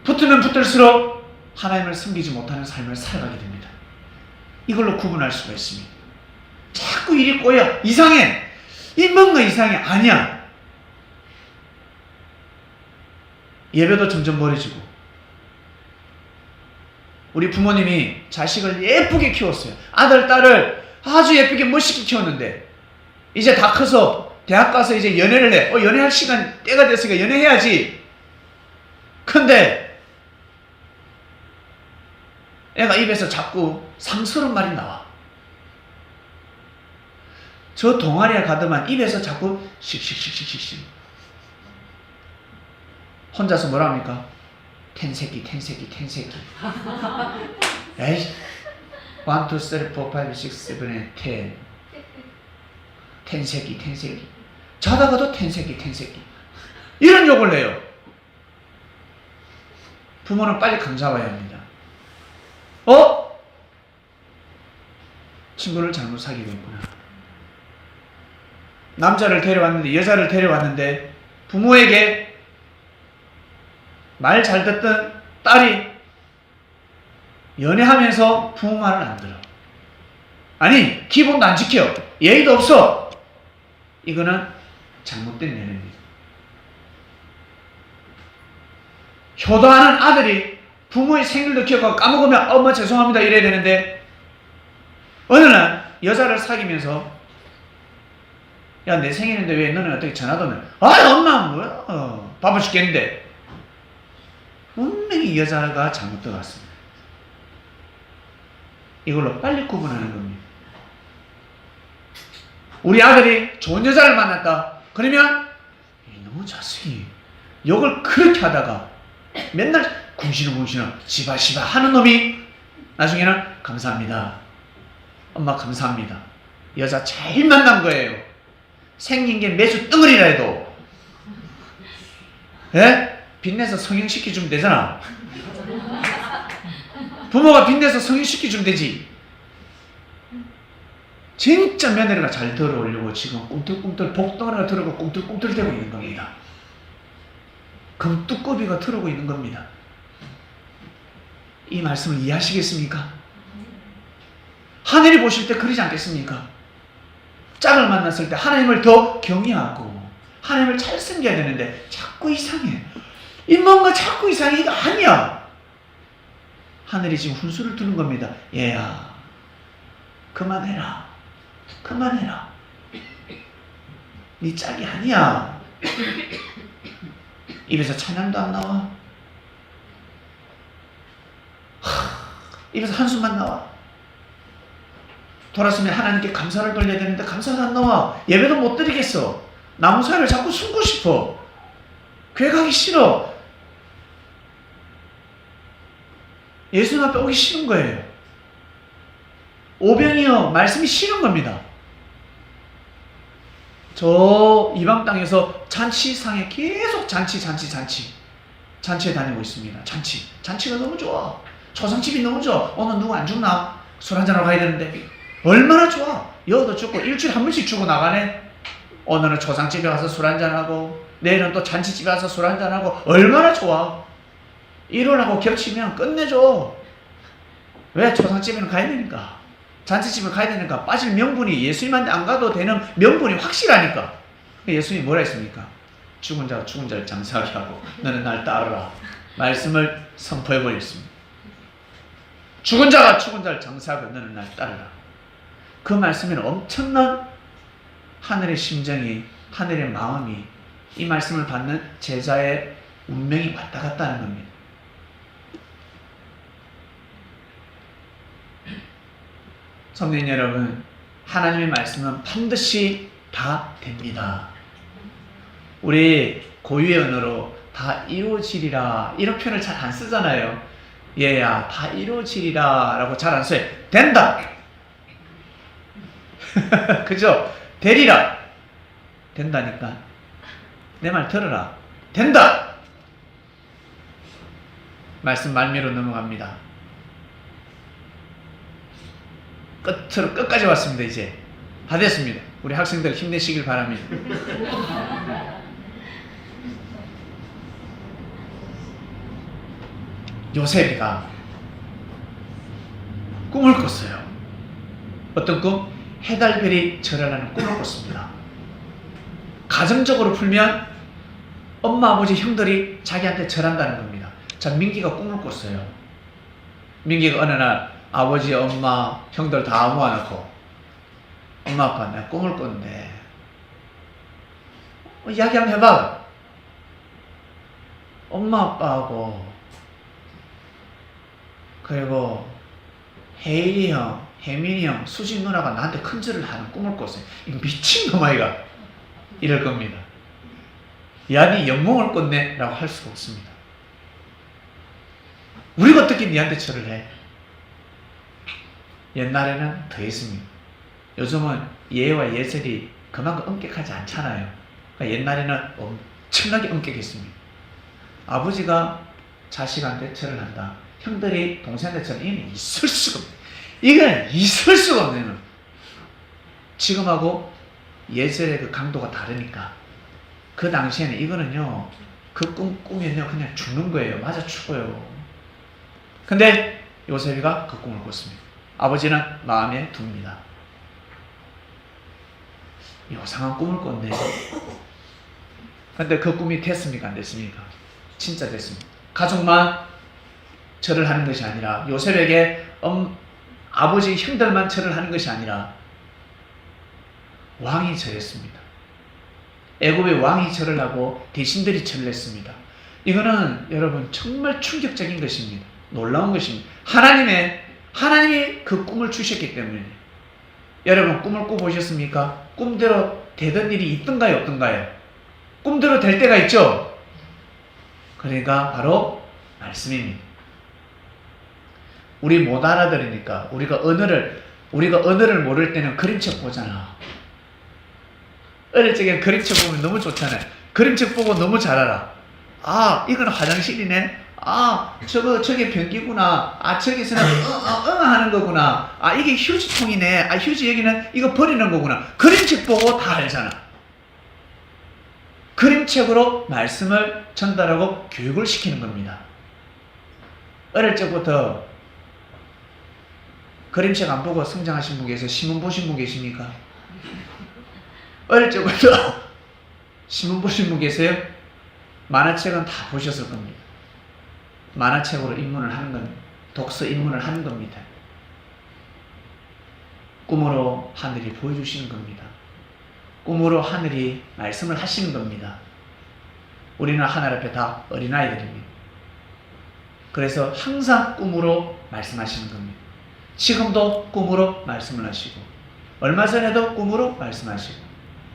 붙으면 붙을수록 하나님을 섬기지 못하는 삶을 살아가게 됩니다. 이걸로 구분할 수가 있습니다. 자꾸 일이 꼬여. 이상해. 이 뭔가 이상해. 아니야. 예배도 점점 멀어지고. 우리 부모님이 자식을 예쁘게 키웠어요. 아들, 딸을 아주 예쁘게 멋있게 키웠는데 이제 다 커서 대학 가서 이제 연애를 해. 연애할 시간, 때가 됐으니까 연애해야지. 근데 애가 입에서 자꾸 상스러운 말이 나와. 저 동아리에 가더만 입에서 자꾸 씩씩씩씩씩. 혼자서 뭐라 합니까? 텐새끼. 에이, 1, 2, 3, 4, 5, 6, 7, 8, 10. 텐새끼. 자다가도 텐새끼. 이런 욕을 해요. 부모는 빨리 감 잡아야 합니다. 친구를 잘못 사귀고 있구나. 남자를 데려왔는데, 여자를 데려왔는데 부모에게 말 잘 듣던 딸이 연애하면서 부모 말을 안 들어. 아니, 기본도 안 지켜. 예의도 없어. 이거는 잘못된 연애입니다. 효도하는 아들이 부모의 생일도 기억하고 까먹으면 엄마 죄송합니다 이래야 되는데 어느 날 여자를 사귀면서 야, 내 생일인데 왜 너는 어떻게 전화도 안 해? 엄마 뭐야? 바빠 죽겠는데. 분명히 여자가 잘못 들어갔습니다. 이걸로 빨리 구분하는 겁니다. 우리 아들이 좋은 여자를 만났다. 그러면 이놈의 자식이 욕을 그렇게 하다가 맨날 궁시렁궁시렁 시바시바 하는 놈이 나중에는 감사합니다. 엄마 감사합니다. 여자 잘 만난 거예요. 생긴 게 매주 덩어리라 해도 빚내서 성형시켜주면 되잖아. 부모가 빚내서 성형시켜주면 되지. 진짜 며느리가 잘 들어오려고 지금 꿈틀꿈틀 복덩어리가 들어오고 꿈틀꿈틀 대고 있는 겁니다. 금뚜꺼비가 들어오고 있는 겁니다. 이 말씀을 이해하시겠습니까? 하늘이 보실 때 그러지 않겠습니까? 짝을 만났을 때 하나님을 더 경외하고 하나님을 잘 섬겨야 되는데 자꾸 이상해. 이 뭔가 자꾸 이상해. 이거 아니야. 하늘이 지금 훈수를 두는 겁니다. 얘야, 그만해라. 그만해라. 네 짝이 아니야. 입에서 찬양도 안 나와. 입에서 한숨만 나와. 돌아서면 하나님께 감사를 돌려야 되는데 감사가 안 나와. 예배도 못 드리겠어. 남은 사회를 자꾸 숨고 싶어. 교회 가기 싫어. 예수님 앞에 오기 싫은 거예요. 오병이어 말씀이 싫은 겁니다. 저 이방 땅에서 잔치상에 계속 잔치에 다니고 있습니다. 잔치가 너무 좋아. 초상집이 너무 좋아. 오늘 누구 안 죽나? 술 한잔하러 가야 되는데 얼마나 좋아. 여도 죽고 일주일에 한 번씩 주고 나가네. 오늘은 초상집에 가서 술 한잔하고 내일은 또 잔치집에 가서 술 한잔하고 얼마나 좋아. 일어나고 겹치면 끝내줘. 왜? 초상집에는 가야 되니까. 잔치집에 가야 되니까. 빠질 명분이 예수님한테 안 가도 되는 명분이 확실하니까. 예수님이 뭐라 했습니까? 죽은 자가 죽은 자를 장사하게 하고 너는 날 따르라. 말씀을 선포해버렸습니다. 죽은 자가 죽은 자를 장사하고 너는 날 따르라. 그 말씀에는 엄청난 하늘의 심정이, 하늘의 마음이 이 말씀을 받는 제자의 운명이 왔다 갔다 하는 겁니다. 성도님 여러분, 하나님의 말씀은 반드시 다 됩니다. 우리 고유의 언어로 다 이루어지리라 이런 표현을 잘 안 쓰잖아요. 얘야 다 이루어지리라 라고 잘 안 써요. 된다. 그죠? 되리라. 된다니까. 내 말 들어라. 된다. 말씀 말미로 넘어갑니다. 끝까지 왔습니다. 이제 다 됐습니다. 우리 학생들 힘내시길 바랍니다. 요셉이가 꿈을 꿨어요. 어떤 꿈? 해달별이 절하라는 꿈을 꿨습니다. 가정적으로 풀면 엄마, 아버지, 형들이 자기한테 절한다는 겁니다. 자, 민기가 꿈을 꿨어요. 민기가 어느 날 아버지, 엄마, 형들 다 모아놓고 엄마, 아빠 내가 꿈을 꿨는데 이야기 한번 해봐. 엄마, 아빠하고 그리고 혜일이 형, 혜민이 형, 수진 누나가 나한테 큰절을 하는 꿈을 꿨어요. 이거 미친놈 아이가 이럴 겁니다. 야, 니 영몽을 꿨네 라고 할 수가 없습니다. 우리가 어떻게 니한테 절을 해? 옛날에는 더 했습니다. 요즘은 예와 예절이 그만큼 엄격하지 않잖아요. 그러니까 옛날에는 엄청나게 엄격했습니다. 아버지가 자식한테 절을 한다. 형들이 동생한테 절을 이건 있을 수가 없네. 이건 있을 수가 없네요. 지금하고 예절의 그 강도가 다르니까. 그 당시에는 이거는요, 그 꿈 꾸면요 그냥 죽는 거예요. 맞아 죽어요. 근데 요셉이가 그 꿈을 꿨습니다. 아버지는 마음에 둡니다. 요상한 꿈을 꿨네. 근데 그 꿈이 됐습니까? 안 됐습니까? 진짜 됐습니다. 가족만 절을 하는 것이 아니라 요셉에게 아버지 형들만 절을 하는 것이 아니라 왕이 절했습니다. 애굽의 왕이 절을 하고 대신들이 절을 했습니다. 이거는 여러분 정말 충격적인 것입니다. 놀라운 것입니다. 하나님이 그 꿈을 주셨기 때문에. 여러분 꿈을 꿔보셨습니까? 꿈대로 되던 일이 있던가요, 없던가요? 꿈대로 될 때가 있죠? 그러니까 바로 말씀입니다. 우리 못 알아들으니까 우리가 언어를 모를 때는 그림책 보잖아. 어릴 적에 그림책 보면 너무 좋잖아요. 그림책 보고 너무 잘 알아. 아, 이건 화장실이네. 아, 저게 변기구나. 아, 저기서는 하는 거구나. 아, 이게 휴지통이네. 아, 휴지 여기는 이거 버리는 거구나. 그림책 보고 다 알잖아. 그림책으로 말씀을 전달하고 교육을 시키는 겁니다. 어릴 적부터 그림책 안 보고 성장하신 분 계세요? 신문 보신 분 계십니까? 어릴 적부터 신문 보신 분 계세요? 만화책은 다 보셨을 겁니다. 만화책으로 입문을 하는 겁니다. 독서 입문을 하는 겁니다. 꿈으로 하늘이 보여주시는 겁니다. 꿈으로 하늘이 말씀을 하시는 겁니다. 우리는 하늘 앞에 다 어린아이들입니다. 그래서 항상 꿈으로 말씀하시는 겁니다. 지금도 꿈으로 말씀을 하시고 얼마 전에도 꿈으로 말씀하시고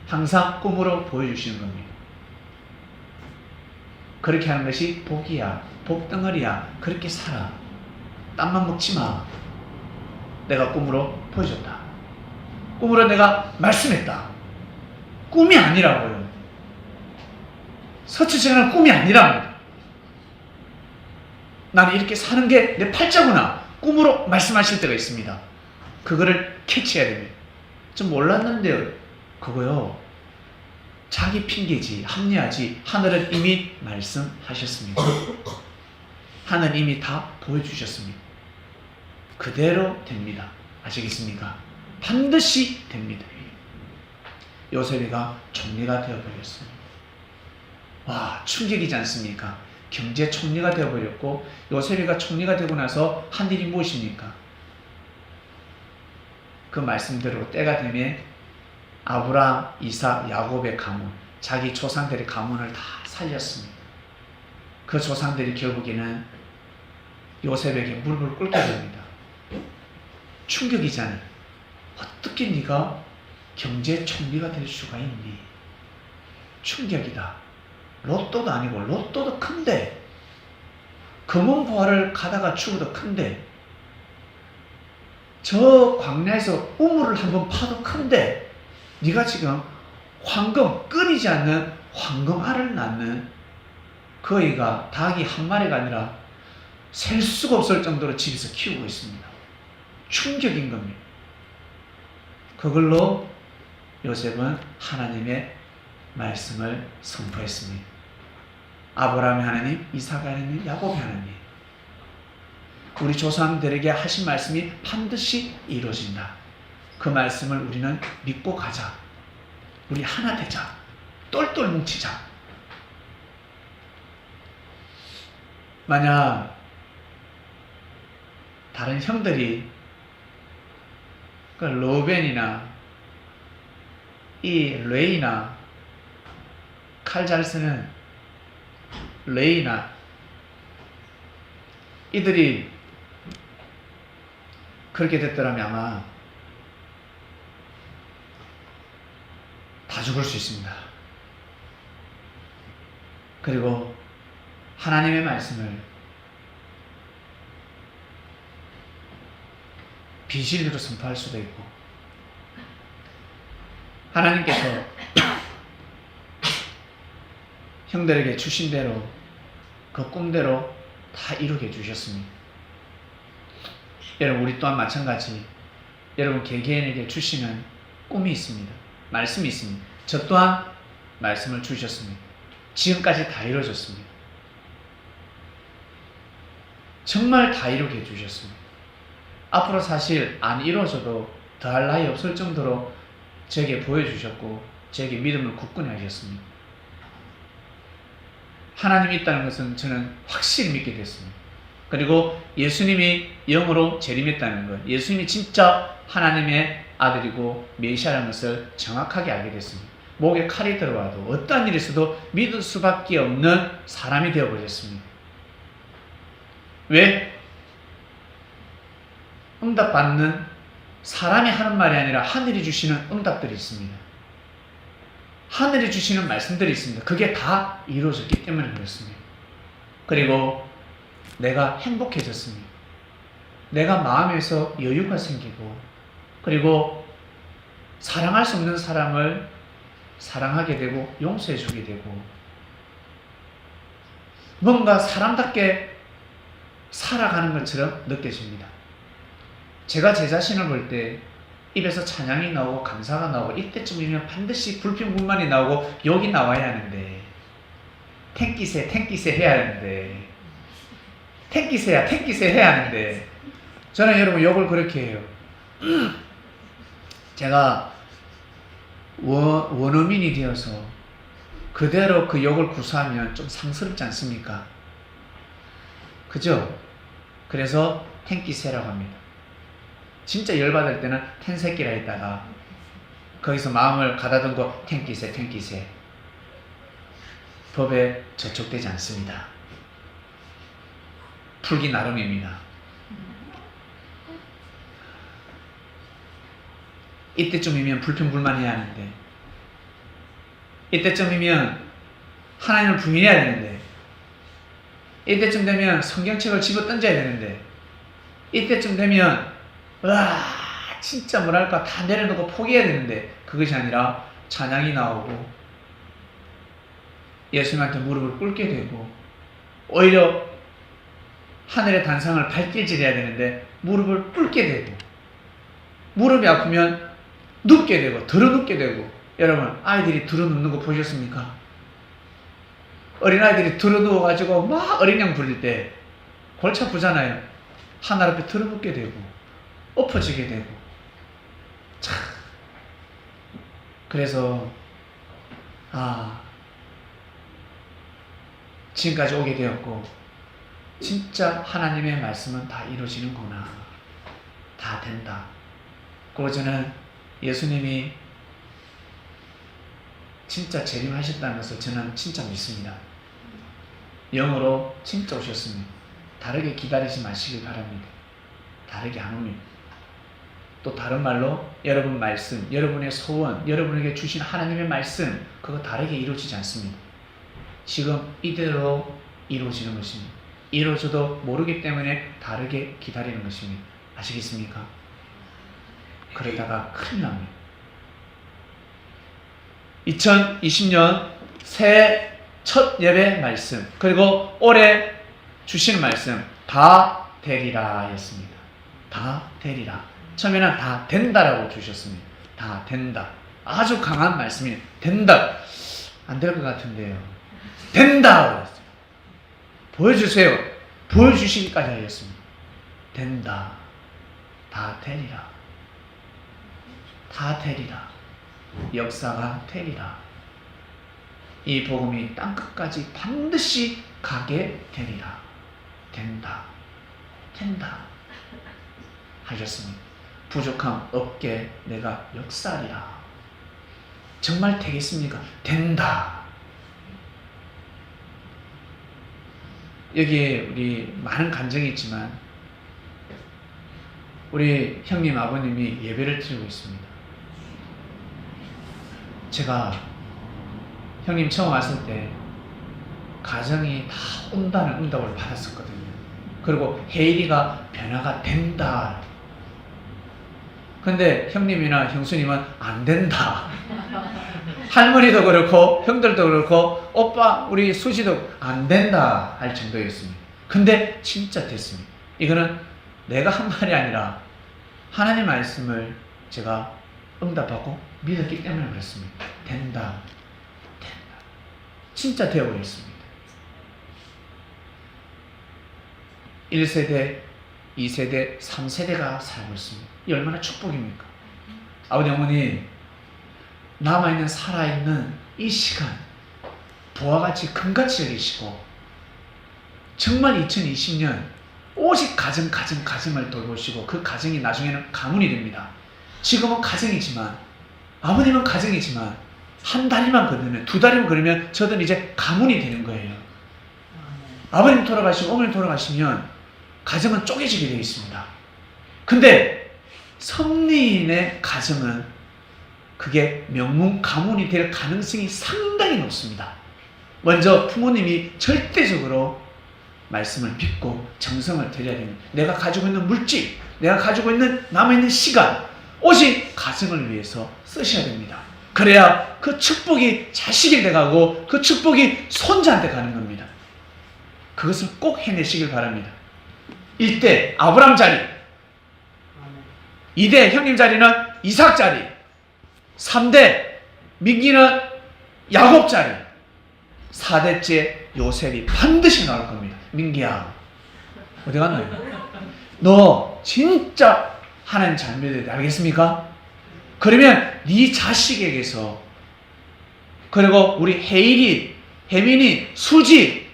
항상 꿈으로 보여주시는 겁니다. 그렇게 하는 것이 복이야. 복덩어리야. 그렇게 살아. 땀만 먹지 마. 내가 꿈으로 보여줬다. 꿈으로 내가 말씀했다. 꿈이 아니라고요. 서치생은 꿈이 아니랍니다. 나는 이렇게 사는 게 내 팔자구나. 꿈으로 말씀하실 때가 있습니다. 그거를 캐치해야 됩니다. 좀 몰랐는데요. 그거요. 자기 핑계지, 합리화지. 하늘은 이미 말씀하셨습니다. 하늘은 이미 다 보여주셨습니다. 그대로 됩니다. 아시겠습니까? 반드시 됩니다. 요셉이가 총리가 되어버렸어요. 와, 충격이지 않습니까? 경제 총리가 되어버렸고 요셉이가 총리가 되고 나서 한 일이 무엇입니까? 그 말씀대로 때가 되면 아브라함, 이삭, 야곱의 가문, 자기 조상들의 가문을 다 살렸습니다. 그 조상들이 결국에는 요셉에게 무릎을 꿇게 됩니다. 충격이잖아요. 어떻게 네가 경제 총리가 될 수가 있니? 충격이다. 로또도 아니고 로또도 큰데 금은보화를 가다가 죽어도 큰데 저 광야에서 우물을 한번 파도 큰데 네가 지금 황금, 끊이지 않는 황금알을 낳는 그 아이가 닭이 한 마리가 아니라 셀 수가 없을 정도로 집에서 키우고 있습니다. 충격인 겁니다. 그걸로 요셉은 하나님의 말씀을 선포했습니다. 아브라함의 하나님, 이삭의 하나님, 야곱의 하나님. 우리 조상들에게 하신 말씀이 반드시 이루어진다. 그 말씀을 우리는 믿고 가자. 우리 하나 되자. 똘똘 뭉치자. 만약 다른 형들이 그 로벤이나 이 레이나 칼 잘 쓰는 레이나 이들이 그렇게 됐더라면 아마 다 죽을 수 있습니다. 그리고 하나님의 말씀을 비진리로 선포할 수도 있고 하나님께서 형들에게 주신 대로 그 꿈대로 다 이루게 해주셨습니다. 여러분 우리 또한 마찬가지 여러분 개개인에게 주시는 꿈이 있습니다. 말씀이 있습니다. 저 또한 말씀을 주셨습니다. 지금까지 다 이루어졌습니다. 정말 다 이루게 해주셨습니다. 앞으로 사실 안 이루어져도 더할 나위 없을 정도로 저에게 보여주셨고 저에게 믿음을 굳건히 하셨습니다. 하나님이 있다는 것은 저는 확실히 믿게 됐습니다. 그리고 예수님이 영으로 재림했다는 것, 예수님이 진짜 하나님의 아들이고 메시아라는 것을 정확하게 알게 됐습니다. 목에 칼이 들어와도 어떠한 일이 있어도 믿을 수밖에 없는 사람이 되어버렸습니다. 왜? 응답받는 사람이 하는 말이 아니라 하늘이 주시는 응답들이 있습니다. 하늘이 주시는 말씀들이 있습니다. 그게 다 이루어졌기 때문에 그렇습니다. 그리고 내가 행복해졌습니다. 내가 마음에서 여유가 생기고, 그리고 사랑할 수 없는 사람을 사랑하게 되고 용서해 주게 되고, 뭔가 사람답게 살아가는 것처럼 느껴집니다. 제가 제 자신을 볼 때 입에서 찬양이 나오고 감사가 나오고, 이때쯤이면 반드시 불평불만이 나오고 욕이 나와야 하는데, 탱기세 해야 하는데, 탱기세 해야 하는데, 저는 여러분 욕을 그렇게 해요. 제가 원어민이 되어서 그대로 그 욕을 구사하면 좀 상스럽지 않습니까? 그죠? 그래서 탱기세라고 합니다. 진짜 열받을 때는 텐새끼라 했다가 거기서 마음을 가다듬고 탱기세. 법에 저촉되지 않습니다. 풀기 나름입니다. 이때쯤이면 불평불만해야 하는데, 이때쯤이면 하나님을 부인해야 되는데, 이때쯤 되면 성경책을 집어 던져야 되는데, 이때쯤 되면 와 진짜 뭐랄까 다 내려놓고 포기해야 되는데, 그것이 아니라 찬양이 나오고 예수님한테 무릎을 꿇게 되고, 오히려 하늘의 단상을 발길질해야 되는데 무릎을 꿇게 되고, 무릎이 아프면 눕게 되고 들어눕게 되고. 여러분, 아이들이 들어눕는 거 보셨습니까? 어린아이들이 들어누워가지고 막 어린 양 부릴 때 골치 아프잖아요. 하늘 앞에 들어눕게 되고 엎어지게 되고. 참. 그래서 지금까지 오게 되었고, 진짜 하나님의 말씀은 다 이루어지는구나, 다 된다. 그리고 저는 예수님이 진짜 재림하셨다는 것을 저는 진짜 믿습니다. 영으로 진짜 오셨습니다. 다르게 기다리지 마시길 바랍니다. 다르게 안 옵니다. 또 다른 말로 여러분 말씀, 여러분의 소원, 여러분에게 주신 하나님의 말씀, 그거 다르게 이루어지지 않습니다. 지금 이대로 이루어지는 것입니다. 이루어져도 모르기 때문에 다르게 기다리는 것입니다. 아시겠습니까? 그러다가 큰일 납니다. 2020년 새해 첫 예배 말씀, 그리고 올해 주신 말씀, 다 되리라 였습니다. 다 되리라. 처음에는 다 된다라고 주셨습니다. 다 된다. 아주 강한 말씀이에요. 된다. 안 될 것 같은데요. 된다. 보여주세요. 보여주시기까지 하였습니다. 된다. 다 되리라. 다 되리라. 역사가 되리라. 이 복음이 땅끝까지 반드시 가게 되리라. 된다. 된다. 하셨습니다. 부족함 없게 내가 역사하리라. 정말 되겠습니까? 된다. 여기에 우리 많은 감정이 있지만 우리 형님 아버님이 예배를 드리고 있습니다. 제가 형님 처음 왔을 때 가정이 다 온다는 응답을 받았었거든요. 그리고 혜일이가 변화가 된다. 근데 형님이나 형수님은 안 된다. 할머니도 그렇고 형들도 그렇고 오빠 우리 수지도 안 된다 할 정도였습니다. 근데 진짜 됐습니다. 이거는 내가 한 말이 아니라 하나님의 말씀을 제가 응답하고 믿었기 때문에 그렇습니다. 된다. 된다. 진짜 되어버렸습니다. 1세대, 2세대, 3세대가 살고 있습니다. 이 얼마나 축복입니까? 아버지 어머니 남아있는 살아있는 이 시간 부와같이 금같이 여기시고 정말 2020년 오직 가정을 돌보시고 그 가정이 나중에는 가문이 됩니다. 지금은 가정이지만 아버님은 가정이지만 한 다리만 걸으면 두 다리만 걸으면 저는 이제 가문이 되는 거예요. 아버님 돌아가시고 어머님 돌아가시면 가정은 쪼개지게 되어 있습니다. 근데 성리인의 가정은 그게 명문 가문이 될 가능성이 상당히 높습니다. 먼저 부모님이 절대적으로 말씀을 믿고 정성을 들여야 됩니다. 내가 가지고 있는 물질, 내가 가지고 있는 남아있는 시간, 오직 가정을 위해서 쓰셔야 됩니다. 그래야 그 축복이 자식에게 가고 그 축복이 손자한테 가는 겁니다. 그것을 꼭 해내시길 바랍니다. 1대 아브람 자리, 2대 형님 자리는 이삭 자리, 3대 민기는 야곱 자리, 4대째 요셉이 반드시 나올 겁니다. 민기야, 어디 갔나요? 너 진짜 하나님 잘 믿어야 돼. 알겠습니까? 그러면 네 자식에게서, 그리고 우리 혜일이, 혜민이, 수지,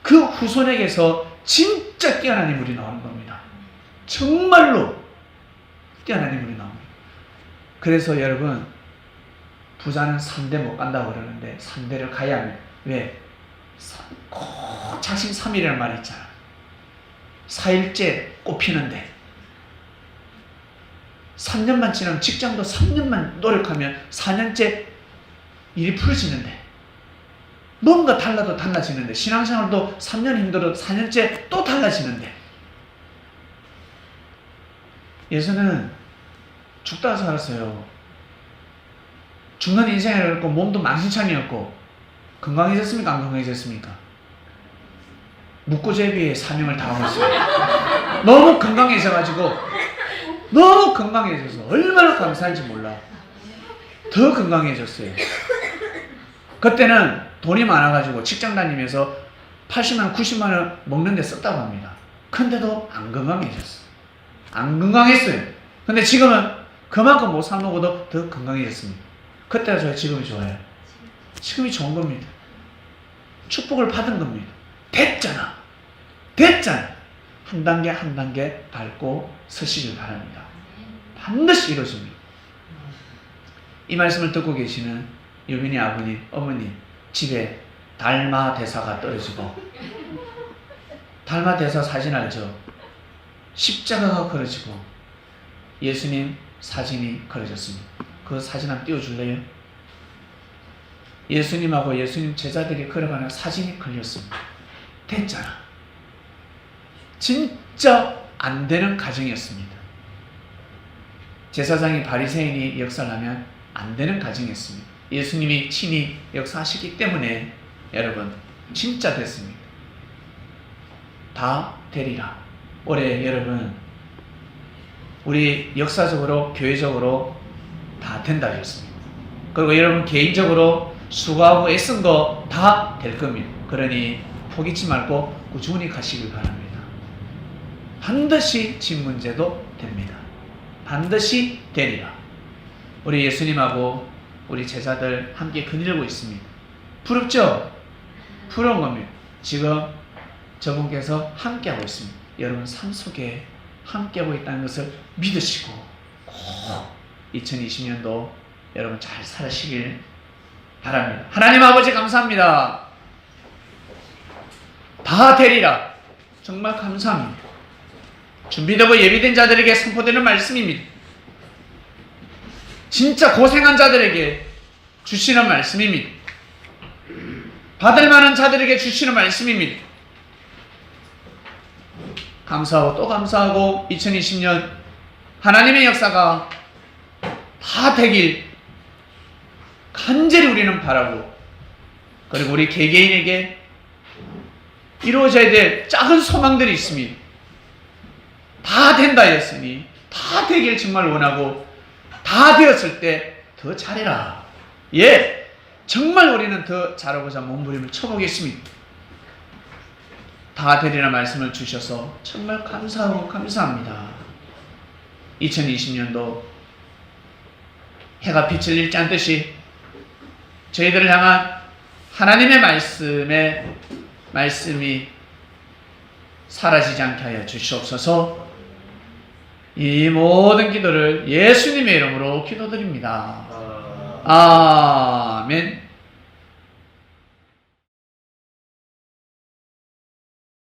그 후손에게서 진짜 뛰어난 인물이 나오는 겁니다. 정말로 뛰어난 인물이 나옵니다. 그래서 여러분, 부자는 3대 못 간다고 그러는데 3대를 가야 합니다. 왜? 꼭 자신 3일이라는 말이 있잖아. 4일째 꼽히는데 3년만 지나면, 직장도 3년만 노력하면 4년째 일이 풀어지는데, 뭔가 달라도 달라지는데, 신앙생활도 3년 힘들어도 4년째 또 달라지는데, 예수는 죽다가 살았어요. 죽는 인생이었고 몸도 만신창이었고 건강해졌습니까? 안 건강해졌습니까? 묵고제비의 사명을 다하고 있어요. 너무 건강해져가지고, 너무 건강해져서 얼마나 감사한지 몰라. 더 건강해졌어요. 그때는 돈이 많아가지고 직장 다니면서 80만 원, 90만 원 먹는 데 썼다고 합니다. 근데도 안 건강해졌어. 안 건강했어요. 근데 지금은 그만큼 못 사 먹어도 더 건강해졌습니다. 그때가 좋아요? 지금이 좋아요? 지금이 좋은 겁니다. 축복을 받은 겁니다. 됐잖아. 한 단계 한 단계 밟고 서시길 바랍니다. 반드시 이루어집니다. 이 말씀을 듣고 계시는 유민이 아버님, 어머님, 집에 달마 대사가 떨어지고, 달마 대사 사진 알죠? 십자가가 걸어지고 예수님 사진이 걸어졌습니다. 그 사진 한번 띄워줄래요? 예수님하고 예수님 제자들이 걸어가는 사진이 걸렸습니다. 됐잖아. 진짜 안 되는 가정이었습니다. 제사장이 바리새인이 역사를 하면 안 되는 가정이었습니다. 예수님이 친히 역사하시기 때문에 여러분 진짜 됐습니다. 다 되리라. 올해 여러분 우리 역사적으로 교회적으로 다 된다 하셨습니다. 그리고 여러분 개인적으로 수고하고 애쓴 거 다 될 겁니다. 그러니 포기치 말고 꾸준히 가시길 바랍니다. 반드시 집 문제도 됩니다. 반드시 되리라. 우리 예수님하고 우리 제자들 함께 거닐고 있습니다. 부럽죠? 부러운 겁니다. 지금 저분께서 함께하고 있습니다. 여러분 삶 속에 함께하고 있다는 것을 믿으시고 꼭 2020년도 여러분 잘 살으시길 바랍니다. 하나님 아버지 감사합니다. 다 되리라. 정말 감사합니다. 준비되고 예비된 자들에게 선포되는 말씀입니다. 진짜 고생한 자들에게 주시는 말씀입니다. 받을 만한 자들에게 주시는 말씀입니다. 감사하고 또 감사하고 2020년 하나님의 역사가 다 되길 간절히 우리는 바라고, 그리고 우리 개개인에게 이루어져야 될 작은 소망들이 있습니다. 다 된다 했으니 다 되길 정말 원하고, 다 되었을 때 더 잘해라. 예, 정말 우리는 더 잘하고자 몸부림을 쳐보겠습니다. 다 되리라 말씀을 주셔서 정말 감사하고 감사합니다. 2020년도 해가 빛을 잃지 않듯이 저희들을 향한 하나님의 말씀이 사라지지 않게 하여 주시옵소서. 이 모든 기도를 예수님의 이름으로 기도드립니다. 아멘.